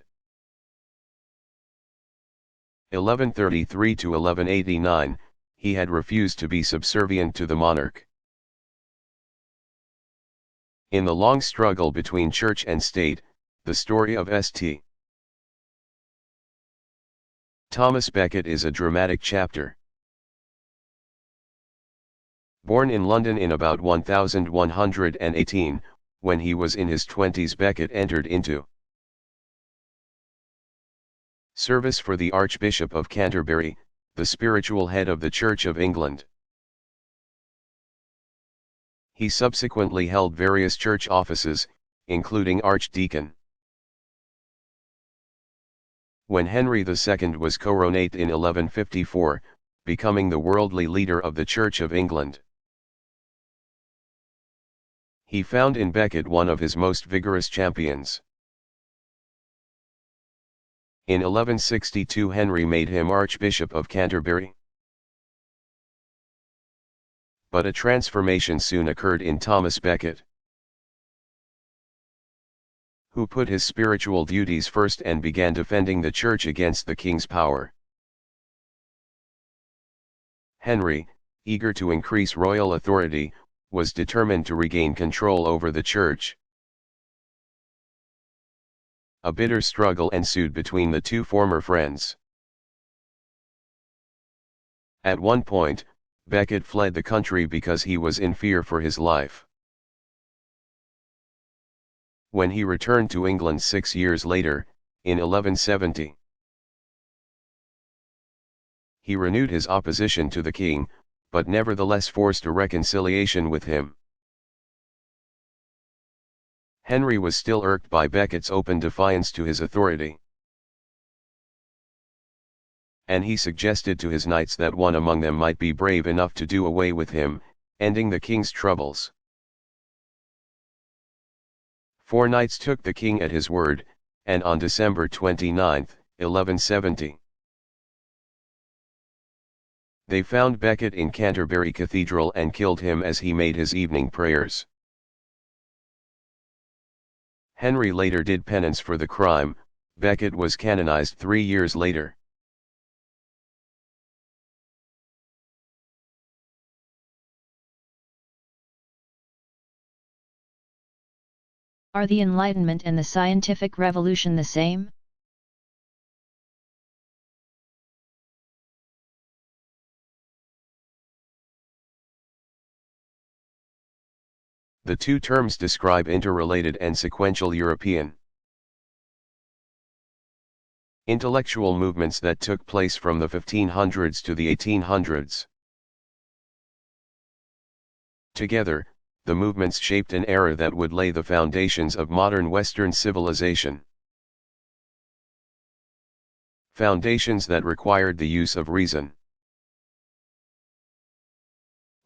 1133 to 1189, he had refused to be subservient to the monarch. In the long struggle between church and state, the story of St. Thomas Becket is a dramatic chapter. Born in London in about 1118, when he was in his 20s, Becket entered into service for the Archbishop of Canterbury, the spiritual head of the Church of England. He subsequently held various church offices, including archdeacon. When Henry II was coronated in 1154, becoming the worldly leader of the Church of England, he found in Becket one of his most vigorous champions. In 1162 Henry made him Archbishop of Canterbury. But a transformation soon occurred in Thomas Becket, who put his spiritual duties first and began defending the Church against the king's power. Henry, eager to increase royal authority, was determined to regain control over the Church. A bitter struggle ensued between the two former friends. At one point, Becket fled the country because he was in fear for his life. When he returned to England 6 years later, in 1170, he renewed his opposition to the king, but nevertheless forced a reconciliation with him. Henry was still irked by Becket's open defiance to his authority, and he suggested to his knights that one among them might be brave enough to do away with him, ending the king's troubles. 4 knights took the king at his word, and on December 29, 1170, they found Becket in Canterbury Cathedral and killed him as he made his evening prayers. Henry later did penance for the crime. Becket was canonized 3 years later.
Are the Enlightenment and the scientific revolution the same?
The two terms describe interrelated and sequential European intellectual movements that took place from the 1500s to the 1800s. Together, the movements shaped an era that would lay the foundations of modern Western civilization. Foundations that required the use of reason,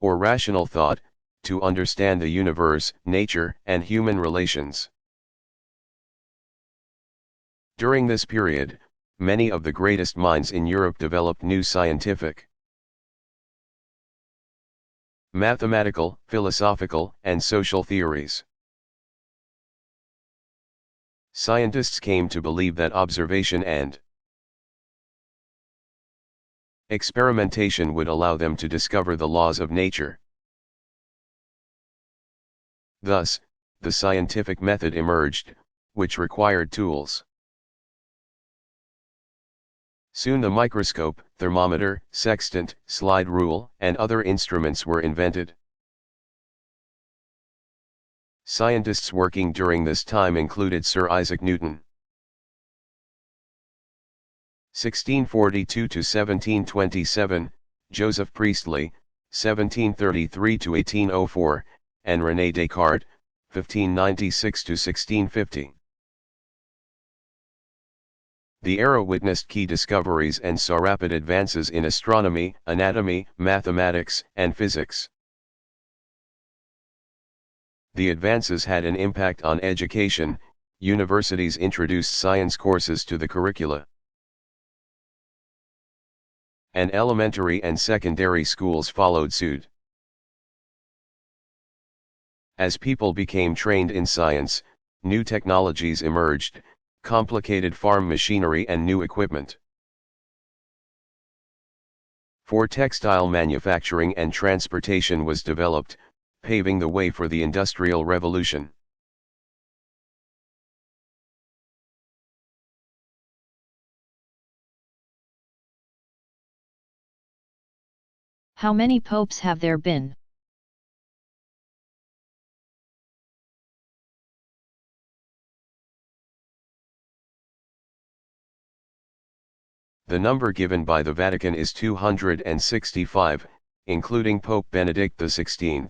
or rational thought, to understand the universe, nature, and human relations. During this period, many of the greatest minds in Europe developed new scientific, mathematical, philosophical, and social theories. Scientists came to believe that observation and experimentation would allow them to discover the laws of nature. Thus, the scientific method emerged, which required tools. Soon the microscope, thermometer, sextant, slide rule, and other instruments were invented. Scientists working during this time included Sir Isaac Newton (1642–1727), Joseph Priestley (1733–1804), and René Descartes (1596–1650). The era witnessed key discoveries and saw rapid advances in astronomy, anatomy, mathematics, and physics. The advances had an impact on education. Universities introduced science courses to the curricula, and elementary and secondary schools followed suit. As people became trained in science, new technologies emerged, complicated farm machinery and new equipment for textile manufacturing and transportation was developed, paving the way for the Industrial Revolution.
How many popes have there been?
The number given by the Vatican is 265, including Pope Benedict XVI.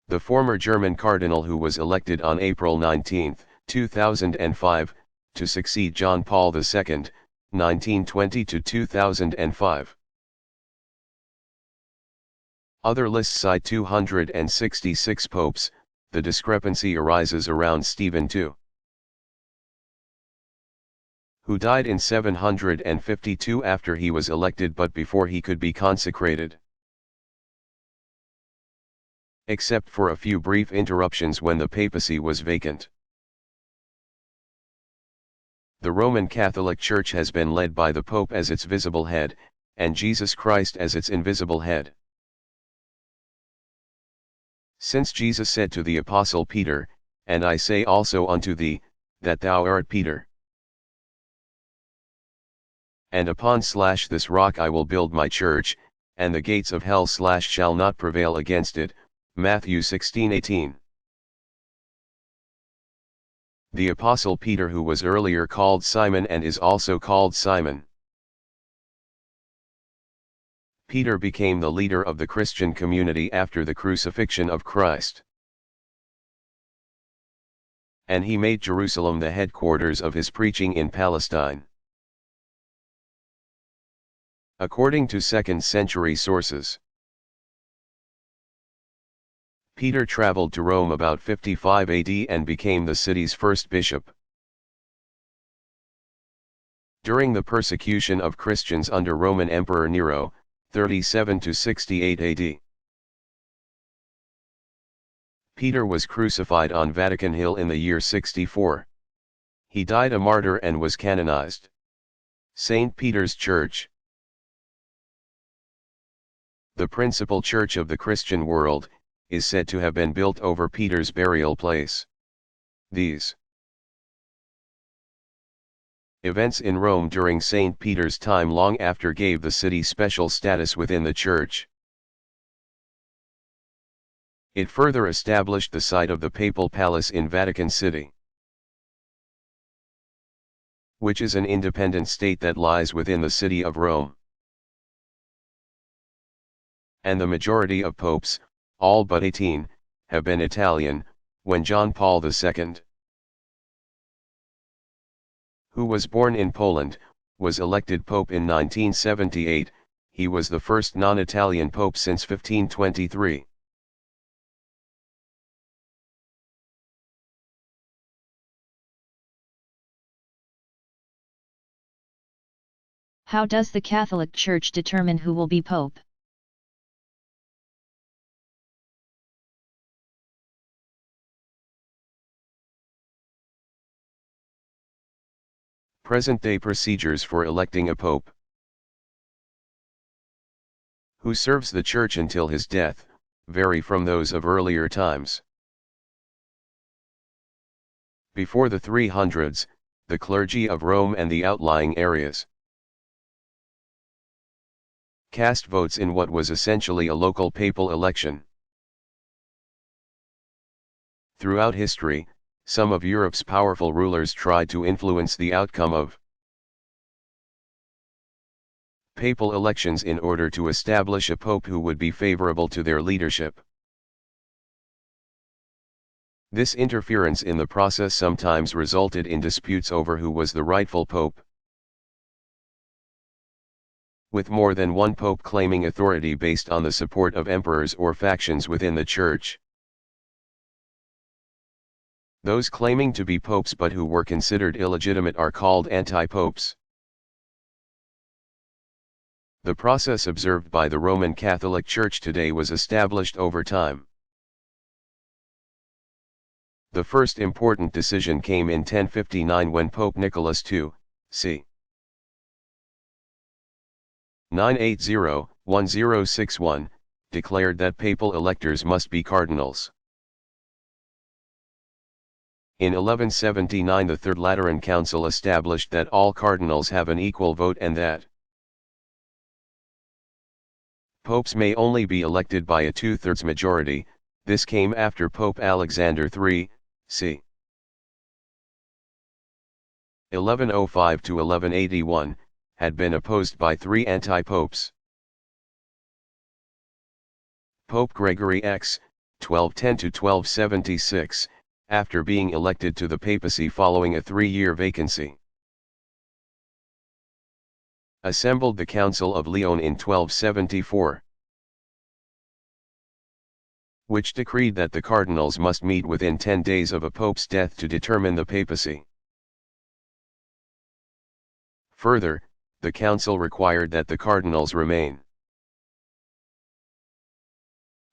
The former German cardinal who was elected on April 19, 2005, to succeed John Paul II, 1920 to 2005. Other lists cite 266 popes. The discrepancy arises around Stephen II, who died in 752 after he was elected but before he could be consecrated. Except for a few brief interruptions when the papacy was vacant. The Roman Catholic Church has been led by the Pope as its visible head, and Jesus Christ as its invisible head. Since Jesus said to the Apostle Peter, "And I say also unto thee, that thou art Peter. And upon this rock I will build my church, and the gates of hell shall not prevail against it," Matthew 16:18. The Apostle Peter, who was earlier called Simon and is also called Simon Peter, became the leader of the Christian community after the crucifixion of Christ. And he made Jerusalem the headquarters of his preaching in Palestine. According to 2nd century sources, Peter traveled to Rome about 55 AD and became the city's first bishop. During the persecution of Christians under Roman Emperor Nero, 37 to 68 AD, Peter was crucified on Vatican Hill in the year 64. He died a martyr and was canonized. St. Peter's Church, the principal church of the Christian world, is said to have been built over Peter's burial place. These events in Rome during St. Peter's time long after gave the city special status within the church. It further established the site of the Papal Palace in Vatican City, which is an independent state that lies within the city of Rome. And the majority of popes, all but 18, have been Italian. When John Paul II, who was born in Poland, was elected pope in 1978, he was the first non-Italian pope since 1523.
How does the Catholic Church determine who will be pope?
Present-day procedures for electing a pope. Who serves the Church until his death, vary from those of earlier times. Before the 300s, the clergy of Rome and the outlying areas cast votes in what was essentially a local papal election. Throughout history, some of Europe's powerful rulers tried to influence the outcome of papal elections in order to establish a pope who would be favorable to their leadership. This interference in the process sometimes resulted in disputes over who was the rightful pope, with more than one pope claiming authority based on the support of emperors or factions within the Church. Those claiming to be popes but who were considered illegitimate are called anti-popes. The process observed by the Roman Catholic Church today was established over time. The first important decision came in 1059 when Pope Nicholas II, c. 980-1061, declared that papal electors must be cardinals. In 1179 the Third Lateran Council established that all cardinals have an equal vote and that popes may only be elected by a two-thirds majority. This came after Pope Alexander III, c. 1105-1181, had been opposed by three anti-popes. Pope Gregory X, 1210-1276, after being elected to the papacy following a 3-year vacancy, assembled the Council of Lyon in 1274, which decreed that the cardinals must meet within 10 days of a pope's death to determine the papacy. Further, the council required that the cardinals remain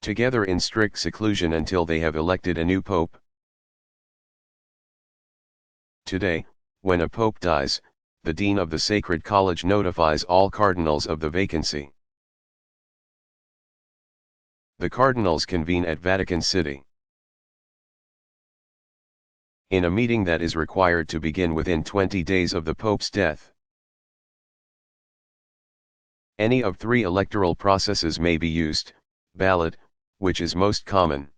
together in strict seclusion until they have elected a new pope. Today, when a pope dies, the dean of the Sacred College notifies all cardinals of the vacancy. The cardinals convene at Vatican City in a meeting that is required to begin within 20 days of the pope's death. Any of three electoral processes may be used: ballot, which is most common,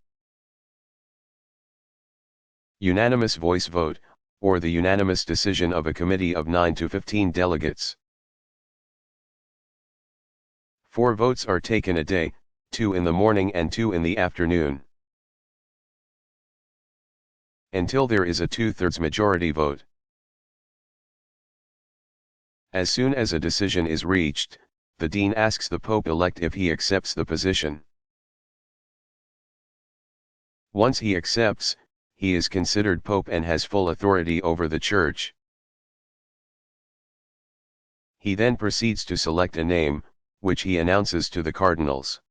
unanimous voice vote, or the unanimous decision of a committee of 9 to 15 delegates. 4 votes are taken a day, 2 in the morning and 2 in the afternoon, until there is a two-thirds majority vote. As soon as a decision is reached, the dean asks the pope-elect if he accepts the position. Once he accepts, he is considered pope and has full authority over the Church. He then proceeds to select a name, which he announces to the cardinals.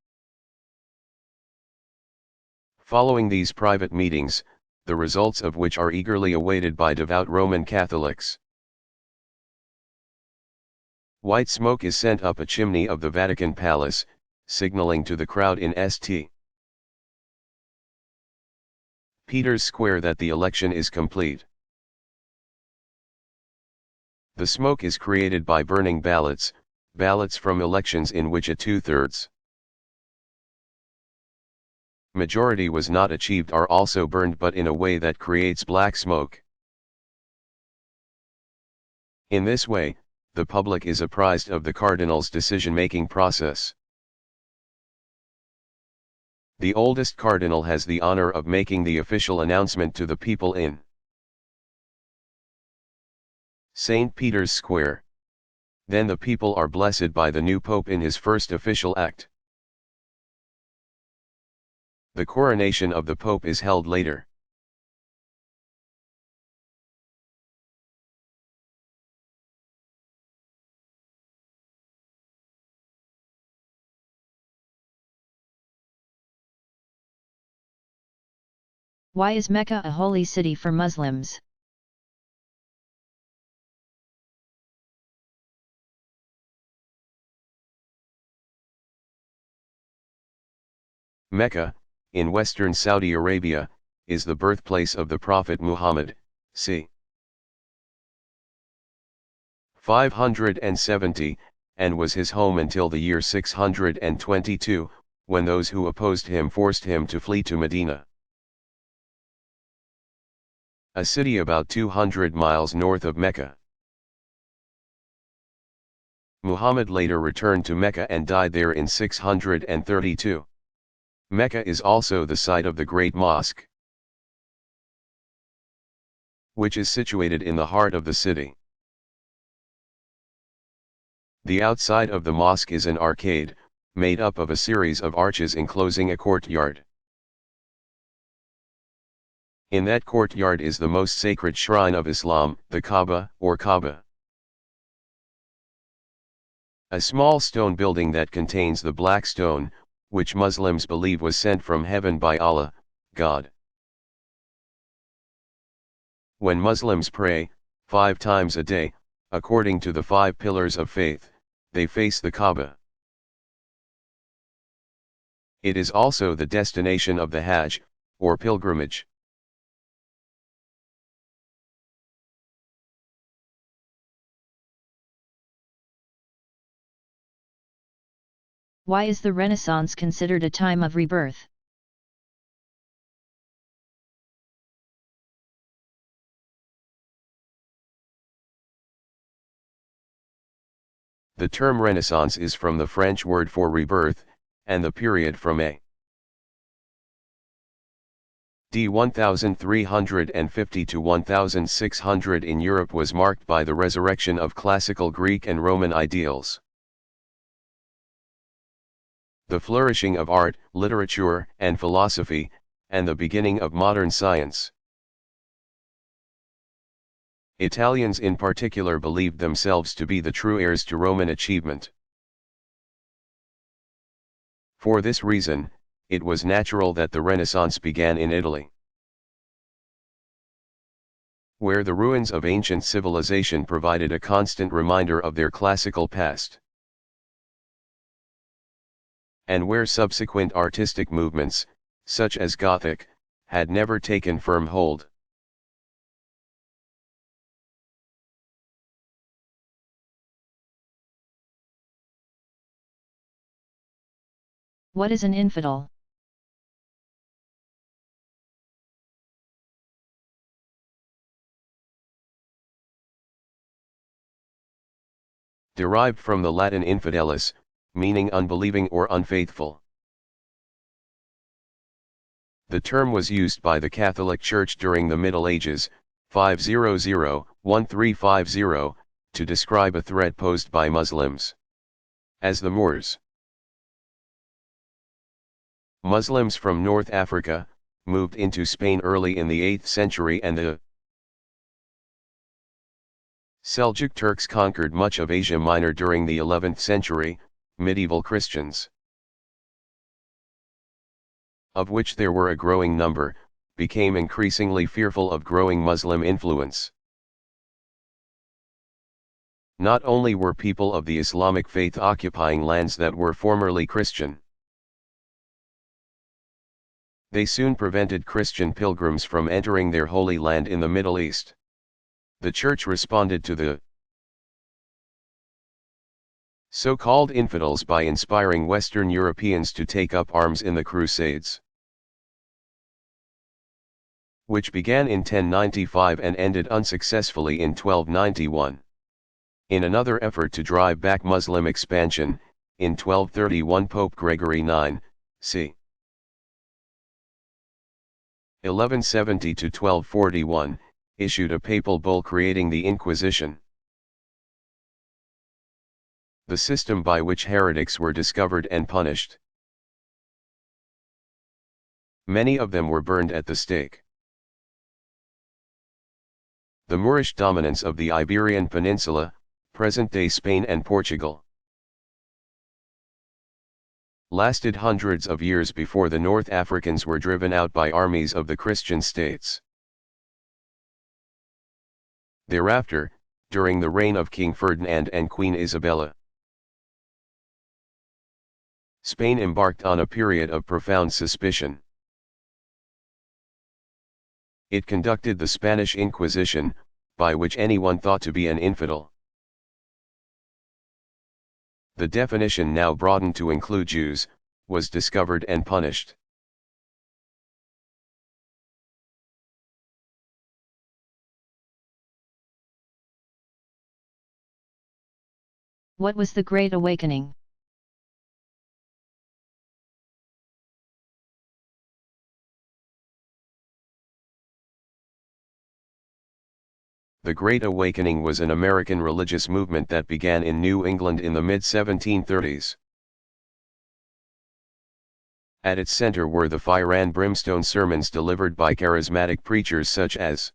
Following these private meetings, the results of which are eagerly awaited by devout Roman Catholics, white smoke is sent up a chimney of the Vatican Palace, signaling to the crowd in St. Peter's Square that the election is complete. The smoke is created by burning ballots from elections in which a two-thirds majority was not achieved are also burned, but in a way that creates black smoke. In this way, the public is apprised of the cardinal's decision-making process. The oldest cardinal has the honor of making the official announcement to the people in St. Peter's Square. Then the people are blessed by the new pope in his first official act. The coronation of the pope is held later.
Why is Mecca a holy city for Muslims?
Mecca, in western Saudi Arabia, is the birthplace of the Prophet Muhammad, c. 570, and was his home until the year 622, when those who opposed him forced him to flee to Medina, a city about 200 miles north of Mecca. Muhammad later returned to Mecca and died there in 632. Mecca is also the site of the Great Mosque, which is situated in the heart of the city. The outside of the mosque is an arcade, made up of a series of arches enclosing a courtyard. In that courtyard is the most sacred shrine of Islam, the Kaaba, or Kaaba, a small stone building that contains the black stone, which Muslims believe was sent from heaven by Allah, God. When Muslims pray, 5 times a day, according to the 5 pillars of faith, they face the Kaaba. It is also the destination of the Hajj, or pilgrimage.
Why is the Renaissance considered a time of rebirth?
The term Renaissance is from the French word for rebirth, and the period from AD 1350 to 1600 in Europe was marked by the resurrection of classical Greek and Roman ideals, the flourishing of art, literature, and philosophy, and the beginning of modern science. Italians in particular believed themselves to be the true heirs to Roman achievement. For this reason, it was natural that the Renaissance began in Italy, where the ruins of ancient civilization provided a constant reminder of their classical past, and where subsequent artistic movements, such as Gothic, had never taken firm hold.
What is an infidel?
Derived from the Latin infidelis, meaning unbelieving or unfaithful. The term was used by the Catholic Church during the Middle Ages, 500-1350, to describe a threat posed by Muslims, as the Moors. Muslims from North Africa moved into Spain early in the 8th century, and the Seljuk Turks conquered much of Asia Minor during the 11th century. Medieval Christians, of which there were a growing number, became increasingly fearful of growing Muslim influence. Not only were people of the Islamic faith occupying lands that were formerly Christian, they soon prevented Christian pilgrims from entering their holy land in the Middle East. The Church responded to the so-called infidels by inspiring Western Europeans to take up arms in the Crusades, which began in 1095 and ended unsuccessfully in 1291. In another effort to drive back Muslim expansion, in 1231 Pope Gregory IX, c. 1170 to 1241, issued a papal bull creating the Inquisition. the system by which heretics were discovered and punished. Many of them were burned at the stake. The Moorish dominance of the Iberian Peninsula, present-day Spain and Portugal, lasted hundreds of years before the North Africans were driven out by armies of the Christian states. Thereafter, during the reign of King Ferdinand and Queen Isabella, Spain embarked on a period of profound suspicion. It conducted the Spanish Inquisition, by which anyone thought to be an infidel. The definition, now broadened to include Jews, was discovered and punished.
What was the Great Awakening?
The Great Awakening was an American religious movement that began in New England in the mid-1730s. At its center were the fire and brimstone sermons delivered by charismatic preachers such as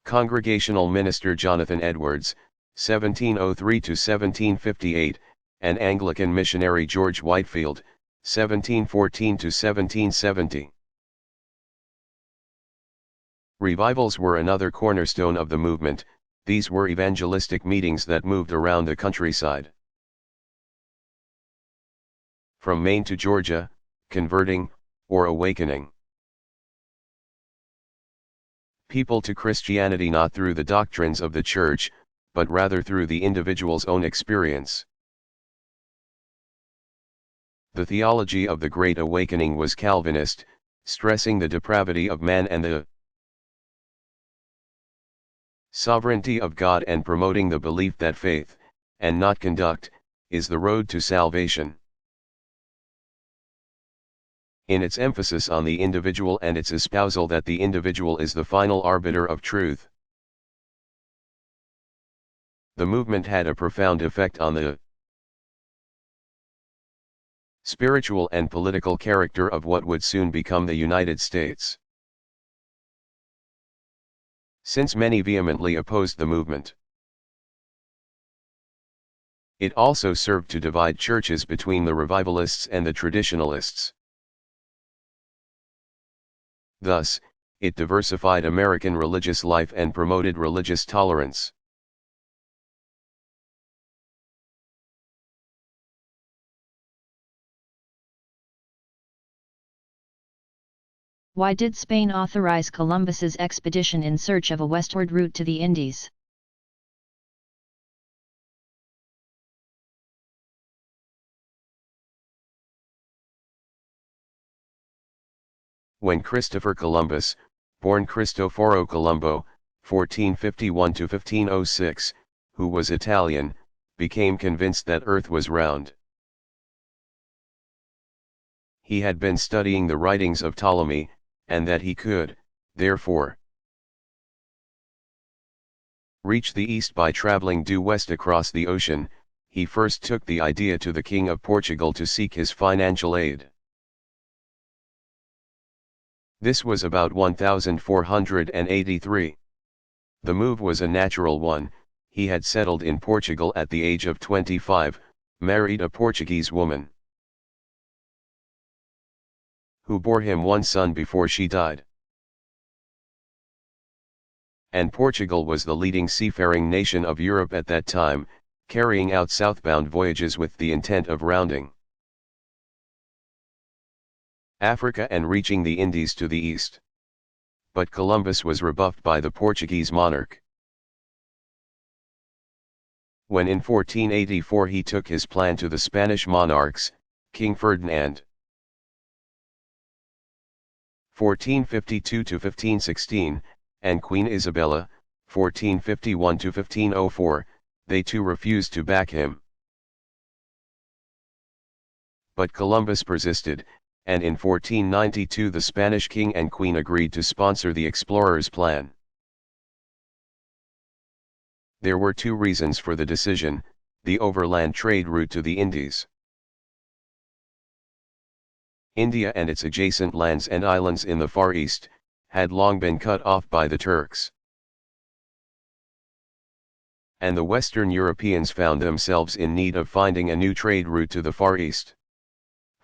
Congregational minister Jonathan Edwards, 1703–1758, and Anglican missionary George Whitefield, 1714–1770. Revivals were another cornerstone of the movement. These were evangelistic meetings that moved around the countryside. From Maine to Georgia, converting, or awakening people to Christianity not through the doctrines of the church, but rather through the individual's own experience. The theology of the Great Awakening was Calvinist, stressing the depravity of man and the sovereignty of God, and promoting the belief that faith, and not conduct, is the road to salvation. In its emphasis on the individual and its espousal that the individual is the final arbiter of truth, the movement had a profound effect on the spiritual and political character of what would soon become the United States. Since many vehemently opposed the movement, it also served to divide churches between the revivalists and the traditionalists. Thus, it diversified American religious life and promoted religious tolerance.
Why did Spain authorize Columbus's expedition in search of a westward route to the Indies?
When Christopher Columbus, born Cristoforo Colombo, 1451–1506, who was Italian, became convinced that Earth was round, he had been studying the writings of Ptolemy, and that he could, therefore, reach the east by traveling due west across the ocean. He first took the idea to the King of Portugal to seek his financial aid. This was about 1483. The move was a natural one. He had settled in Portugal at the age of 25, married a Portuguese woman, who bore him one son before she died. And Portugal was the leading seafaring nation of Europe at that time, carrying out southbound voyages with the intent of rounding Africa and reaching the Indies to the east. But Columbus was rebuffed by the Portuguese monarch. When in 1484 he took his plan to the Spanish monarchs, King Ferdinand, 1452–1516, and Queen Isabella, 1451–1504, they too refused to back him. But Columbus persisted, and in 1492 the Spanish king and queen agreed to sponsor the explorer's plan. There were two reasons for the decision: the overland trade route to the Indies. India and its adjacent lands and islands in the Far East had long been cut off by the Turks, and the Western Europeans found themselves in need of finding a new trade route to the Far East.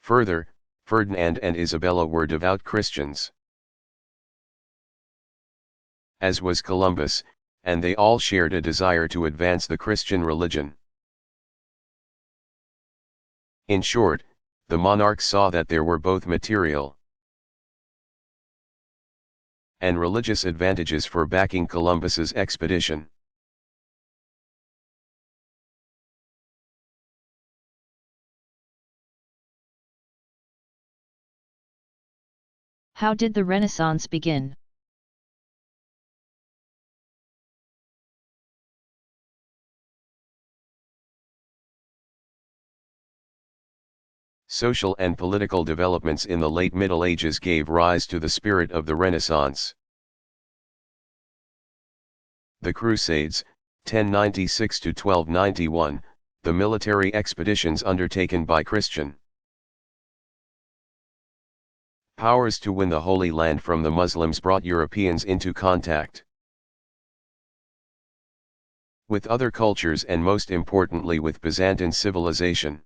Further, Ferdinand and Isabella were devout Christians, as was Columbus, and they all shared a desire to advance the Christian religion. In short, the monarchs saw that there were both material and religious advantages for backing Columbus's expedition.
How did the Renaissance begin?
Social and political developments in the late Middle Ages gave rise to the spirit of the Renaissance. The Crusades, 1096 to 1291, the military expeditions undertaken by Christian powers to win the Holy Land from the Muslims brought Europeans into contact with other cultures and most importantly with Byzantine civilization.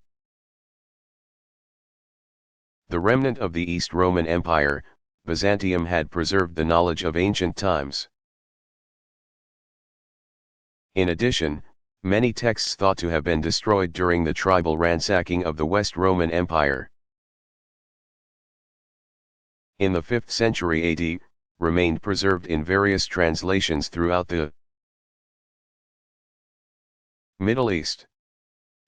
The remnant of the East Roman Empire, Byzantium had preserved the knowledge of ancient times. In addition, many texts thought to have been destroyed during the tribal ransacking of the West Roman Empire in the 5th century AD, remained preserved in various translations throughout the Middle East.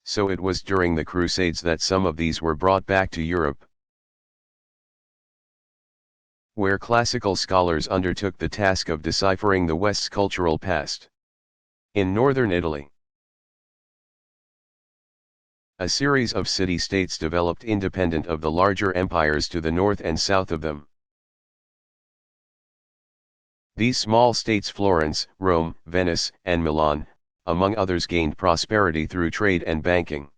So it was during the Crusades that some of these were brought back to Europe, where classical scholars undertook the task of deciphering the West's cultural past. In northern Italy, a series of city-states developed independent of the larger empires to the north and south of them. These small states, Florence, Rome, Venice, and Milan, among others, gained prosperity through trade and banking.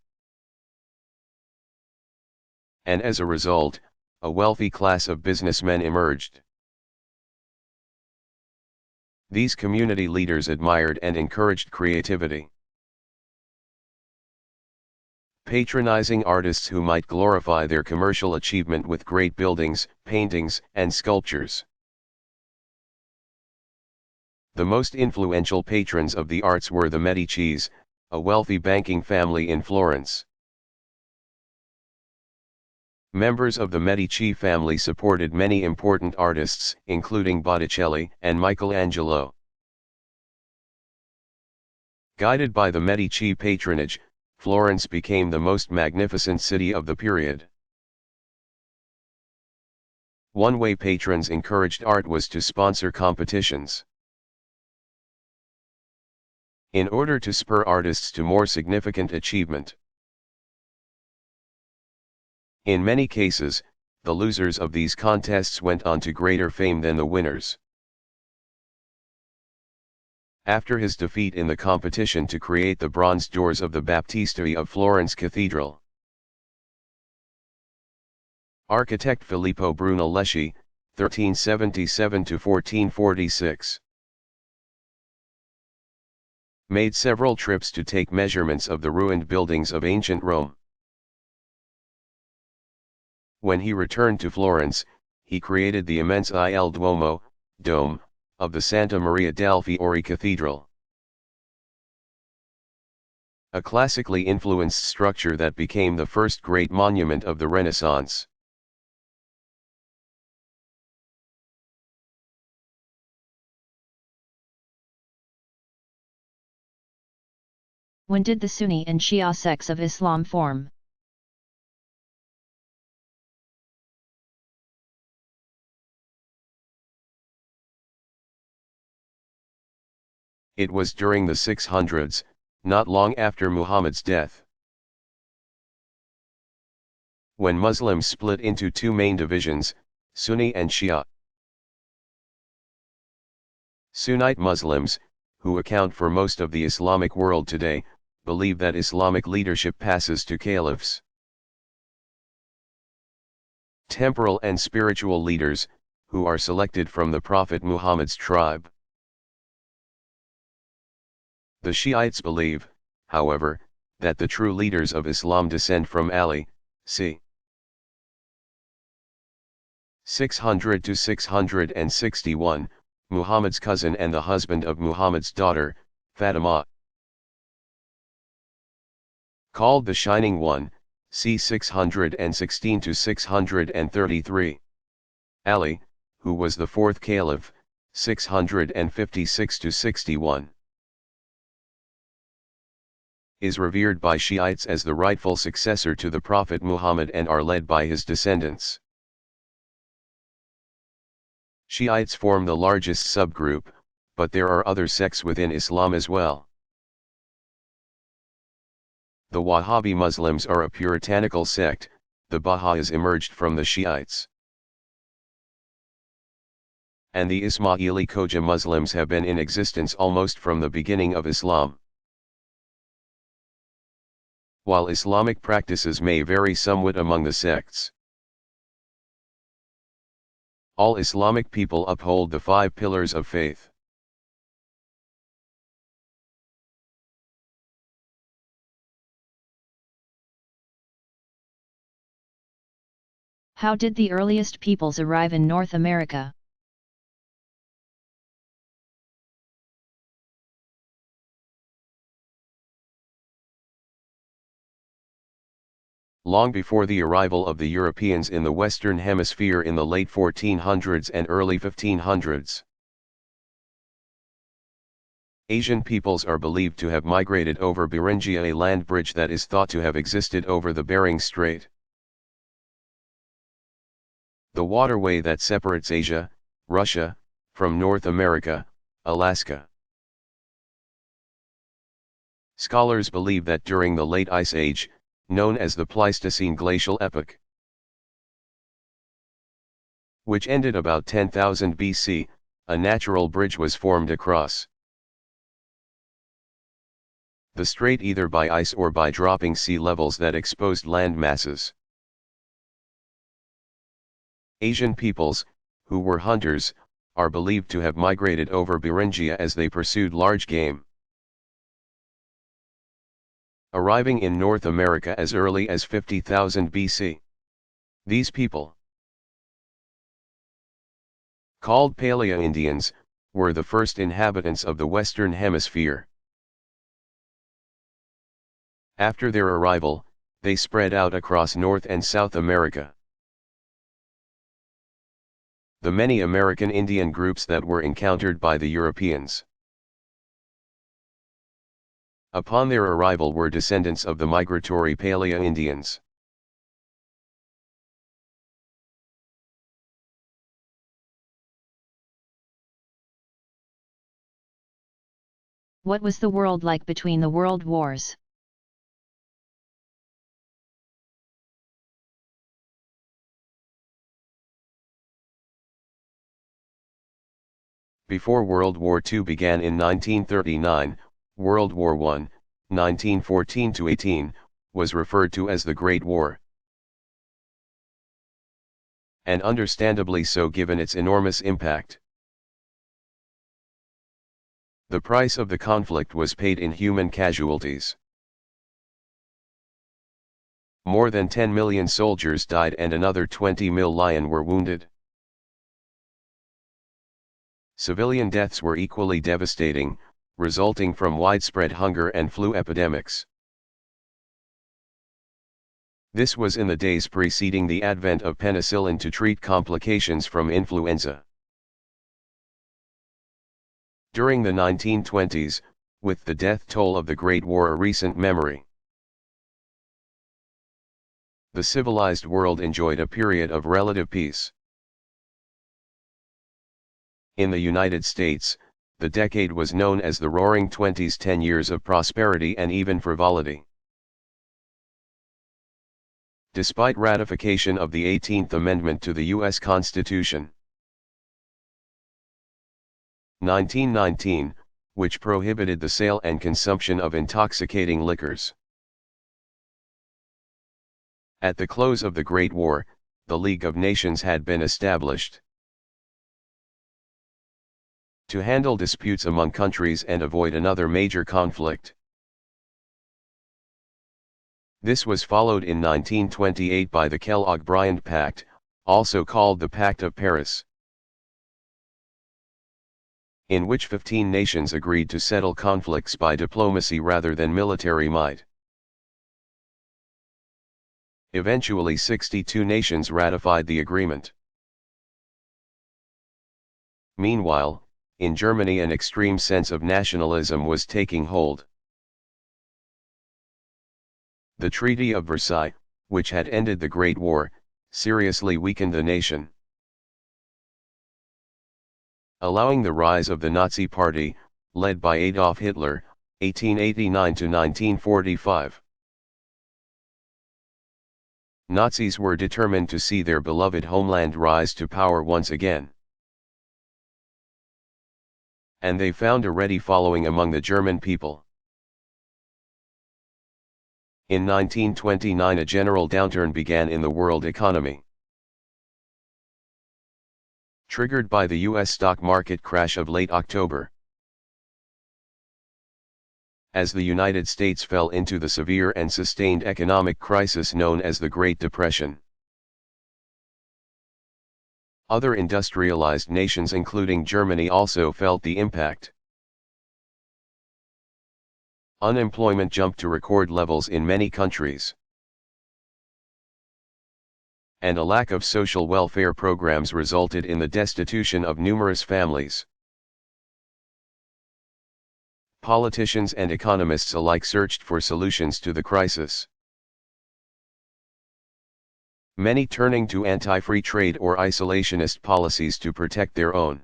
And as a result, a wealthy class of businessmen emerged. These community leaders admired and encouraged creativity, patronizing artists who might glorify their commercial achievement with great buildings, paintings, and sculptures. The most influential patrons of the arts were the Medicis, a wealthy banking family in Florence. Members of the Medici family supported many important artists, including Botticelli and Michelangelo. Guided by the Medici patronage, Florence became the most magnificent city of the period. One way patrons encouraged art was to sponsor competitions. In order to spur artists to more significant achievement. In many cases, the losers of these contests went on to greater fame than the winners. After his defeat in the competition to create the bronze doors of the Baptistery of Florence Cathedral, architect Filippo Brunelleschi, 1377 to 1446, made several trips to take measurements of the ruined buildings of ancient Rome. When he returned to Florence, he created the immense Il Duomo, dome, of the Santa Maria del Fiore Cathedral, a classically influenced structure that became the first great monument of the Renaissance.
When did the Sunni and Shia sects of Islam form?
It was during the 600s, not long after Muhammad's death, when Muslims split into two main divisions, Sunni and Shia. Sunnite Muslims, who account for most of the Islamic world today, believe that Islamic leadership passes to caliphs. Temporal and spiritual leaders, who are selected from the Prophet Muhammad's tribe. The Shiites believe, however, that the true leaders of Islam descend from Ali, c. 600 to 661, Muhammad's cousin and the husband of Muhammad's daughter, Fatima. Called the Shining One, c. 616 to 633. Ali, who was the fourth caliph, 656 to 61. Is revered by Shiites as the rightful successor to the Prophet Muhammad and are led by his descendants. Shiites form the largest subgroup, but there are other sects within Islam as well. The Wahhabi Muslims are a puritanical sect. The Baha'is emerged from the Shiites. And the Ismaili Khoja Muslims have been in existence almost from the beginning of Islam. While Islamic practices may vary somewhat among the sects, all Islamic people uphold the 5 pillars of faith.
How did the earliest peoples arrive in North America?
Long before the arrival of the Europeans in the Western Hemisphere in the late 1400s and early 1500s, Asian peoples are believed to have migrated over Beringia, a land bridge that is thought to have existed over the Bering Strait. The waterway that separates Asia, Russia, from North America, Alaska. Scholars believe that during the Late Ice Age, known as the Pleistocene Glacial Epoch, which ended about 10,000 BC, a natural bridge was formed across the strait either by ice or by dropping sea levels that exposed land masses. Asian peoples, who were hunters, are believed to have migrated over Beringia as they pursued large game. Arriving in North America as early as 50,000 BC. These people, called Paleo-Indians, were the first inhabitants of the Western Hemisphere. After their arrival, they spread out across North and South America. The many American Indian groups that were encountered by the Europeans upon their arrival were descendants of the migratory Paleo-Indians.
What was the world like between the world wars?
Before World War II began in 1939, World War I, 1914-18, was referred to as the Great War. And understandably so given its enormous impact. The price of the conflict was paid in human casualties. More than 10 million soldiers died and another 20 million were wounded. Civilian deaths were equally devastating, resulting from widespread hunger and flu epidemics. This was in the days preceding the advent of penicillin to treat complications from influenza. During the 1920s, with the death toll of the Great War a recent memory, the civilized world enjoyed a period of relative peace. In the United States, the decade was known as the Roaring Twenties, 10 years of prosperity and even frivolity. Despite ratification of the 18th Amendment to the U.S. Constitution, 1919, which prohibited the sale and consumption of intoxicating liquors. At the close of the Great War, the League of Nations had been established to handle disputes among countries and avoid another major conflict. This was followed in 1928 by the Kellogg-Briand Pact, also called the Pact of Paris, in which 15 nations agreed to settle conflicts by diplomacy rather than military might. Eventually 62 nations ratified the agreement. Meanwhile, in Germany an extreme sense of nationalism was taking hold. The Treaty of Versailles, which had ended the Great War, seriously weakened the nation, allowing the rise of the Nazi Party, led by Adolf Hitler, 1889 to 1945. Nazis were determined to see their beloved homeland rise to power once again. And they found a ready following among the German people. In 1929 a general downturn began in the world economy, triggered by the U.S. stock market crash of late October. As the United States fell into the severe and sustained economic crisis known as the Great Depression. Other industrialized nations including Germany also felt the impact. Unemployment jumped to record levels in many countries, and a lack of social welfare programs resulted in the destitution of numerous families. Politicians and economists alike searched for solutions to the crisis, many turning to anti-free trade or isolationist policies to protect their own.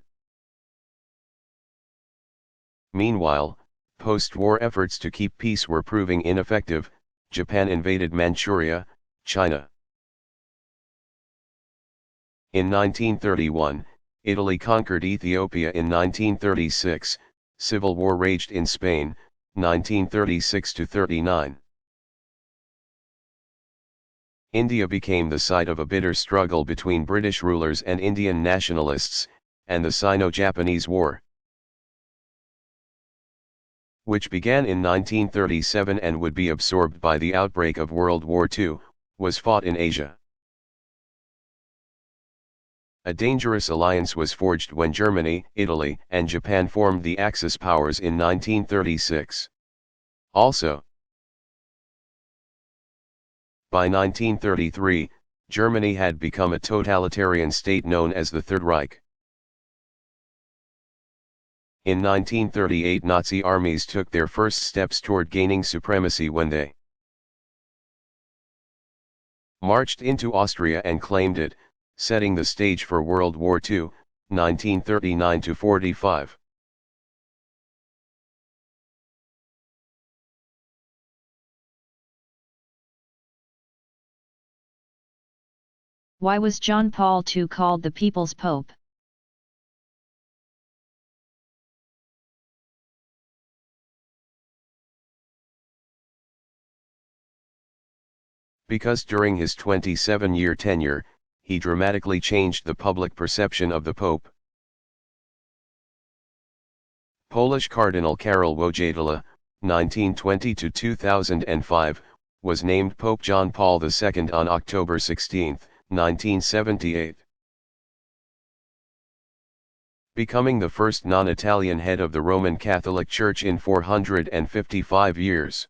Meanwhile, post-war efforts to keep peace were proving ineffective. Japan invaded Manchuria, China. In 1931, Italy conquered Ethiopia. In 1936, civil war raged in Spain, 1936–39. India became the site of a bitter struggle between British rulers and Indian nationalists, and the Sino-Japanese War, which began in 1937 and would be absorbed by the outbreak of World War II, was fought in Asia. A dangerous alliance was forged when Germany, Italy, and Japan formed the Axis powers in 1936. Also, by 1933, Germany had become a totalitarian state known as the Third Reich. In 1938 Nazi armies took their first steps toward gaining supremacy when they marched into Austria and claimed it, setting the stage for World War II, 1939–45.
Why was John Paul II called the People's Pope?
Because during his 27-year tenure, he dramatically changed the public perception of the Pope. Polish Cardinal Karol Wojtyla, 1920–2005, was named Pope John Paul II on October 16, 1978. Becoming the first non-Italian head of the Roman Catholic Church in 455 years.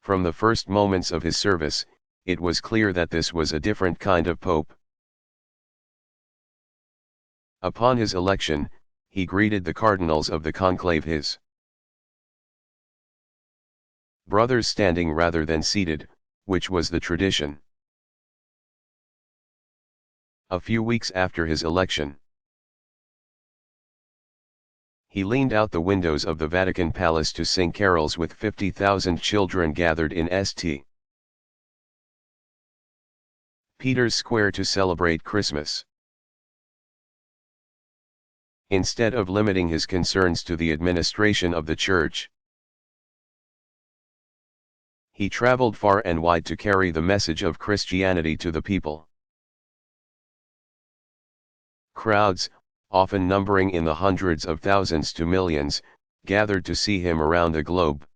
From the first moments of his service, it was clear that this was a different kind of pope. Upon his election, he greeted the cardinals of the conclave, his brothers standing rather than seated, which was the tradition. A few weeks after his election, he leaned out the windows of the Vatican Palace to sing carols with 50,000 children gathered in St. Peter's Square to celebrate Christmas. instead of limiting his concerns to the administration of the church. He traveled far and wide to carry the message of Christianity to the people. Crowds, often numbering in the hundreds of thousands to millions, gathered to see him around the globe.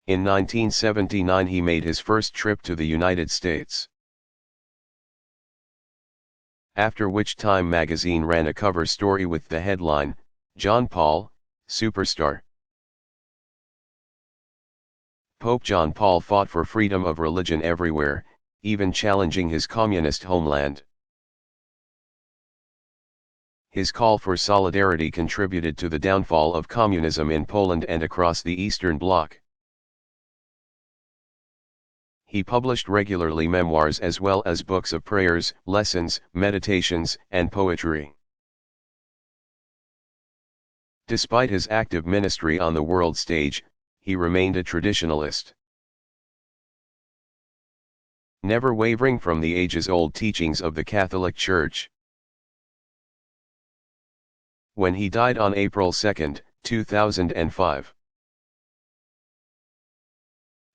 In 1979 he made his first trip to the United States. After which Time magazine ran a cover story with the headline, "John Paul, Superstar." Pope John Paul fought for freedom of religion everywhere, even challenging his communist homeland. His call for solidarity contributed to the downfall of communism in Poland and across the Eastern Bloc. He published regularly memoirs as well as books of prayers, lessons, meditations, and poetry. Despite his active ministry on the world stage, he remained a traditionalist, never wavering from the ages-old teachings of the Catholic Church. When he died on April 2, 2005,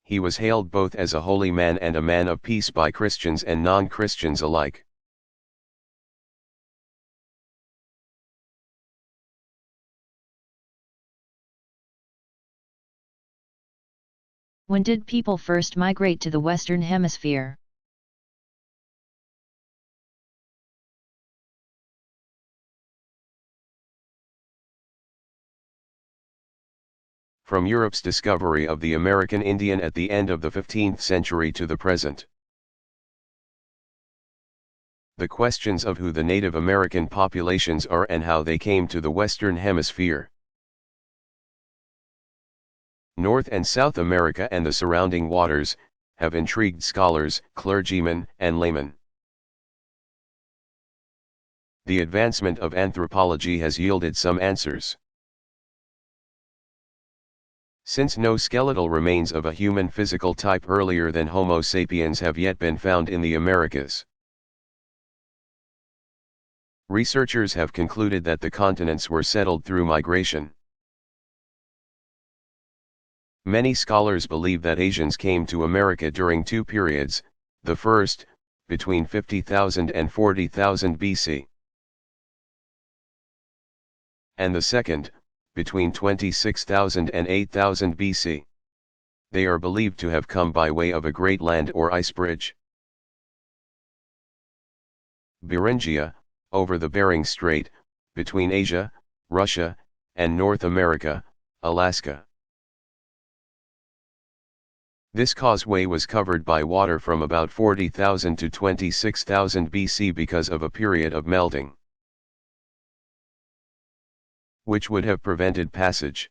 he was hailed both as a holy man and a man of peace by Christians and non-Christians alike.
When did people first migrate to the Western Hemisphere?
From Europe's discovery of the American Indian at the end of the 15th century to the present. The questions of who the Native American populations are and how they came to the Western Hemisphere, North and South America and the surrounding waters, have intrigued scholars, clergymen, and laymen. The advancement of anthropology has yielded some answers. Since no skeletal remains of a human physical type earlier than Homo sapiens have yet been found in the Americas, researchers have concluded that the continents were settled through migration. Many scholars believe that Asians came to America during two periods, the first, between 50,000 and 40,000 BC, and the second, between 26,000 and 8,000 BC. They are believed to have come by way of a great land or ice bridge, Beringia, over the Bering Strait, between Asia, Russia, and North America, Alaska. This causeway was covered by water from about 40,000 to 26,000 BC because of a period of melting, which would have prevented passage.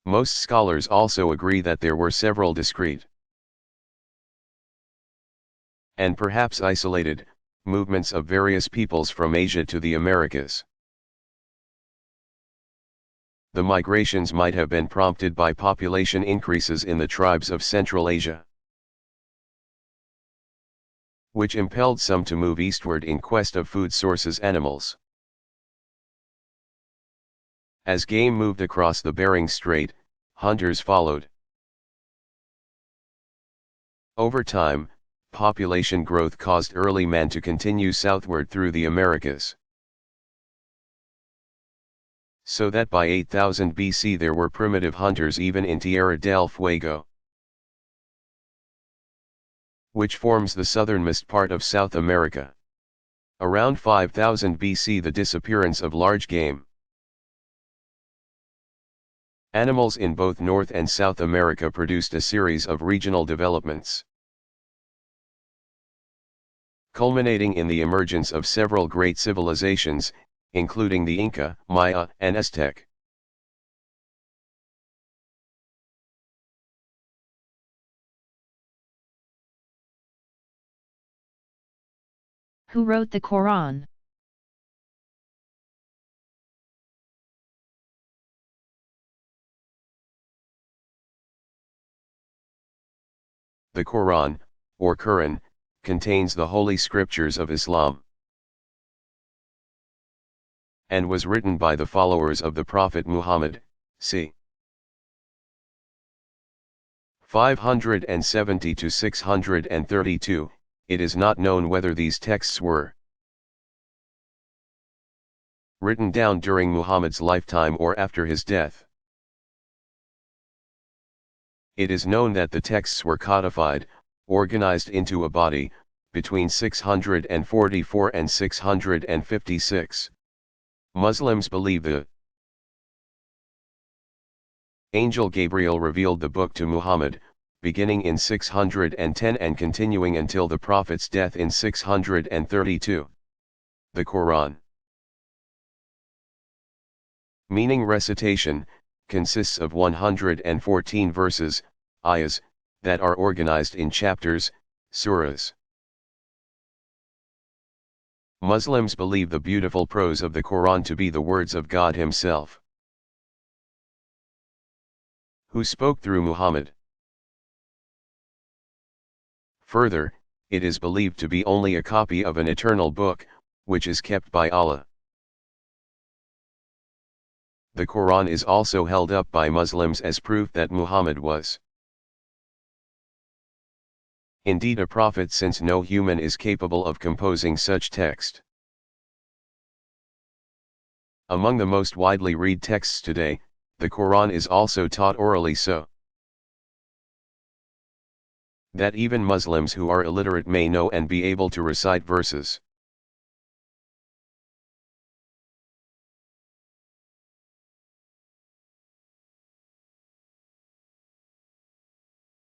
Most scholars also agree that there were several discrete, and perhaps isolated, movements of various peoples from Asia to the Americas. The migrations might have been prompted by population increases in the tribes of Central Asia, which impelled some to move eastward in quest of food sources animals. As game moved across the Bering Strait, hunters followed. Over time, population growth caused early man to continue southward through the Americas, so that by 8000 BC there were primitive hunters even in Tierra del Fuego, which forms the southernmost part of South America. Around 5000 BC the disappearance of large game animals in both North and South America produced a series of regional developments, culminating in the emergence of several great civilizations, including the Inca, Maya, and Aztec.
Who wrote the Quran?
The Quran, or Quran, contains the Holy Scriptures of Islam, and was written by the followers of the Prophet Muhammad, c. 570 to 632. It is not known whether these texts were written down during Muhammad's lifetime or after his death. It is known that the texts were codified, organized into a body, between 644 and 656. Muslims believe the angel Gabriel revealed the book to Muhammad, beginning in 610 and continuing until the Prophet's death in 632. The Quran. Meaning recitation, consists of 114 verses, ayahs, that are organized in chapters, surahs. Muslims believe the beautiful prose of the Quran to be the words of God Himself, who spoke through Muhammad. Further, it is believed to be only a copy of an eternal book, which is kept by Allah. The Quran is also held up by Muslims as proof that Muhammad was indeed a prophet, since no human is capable of composing such text. Among the most widely read texts today, the Quran is also taught orally, so that even Muslims who are illiterate may know and be able to recite verses.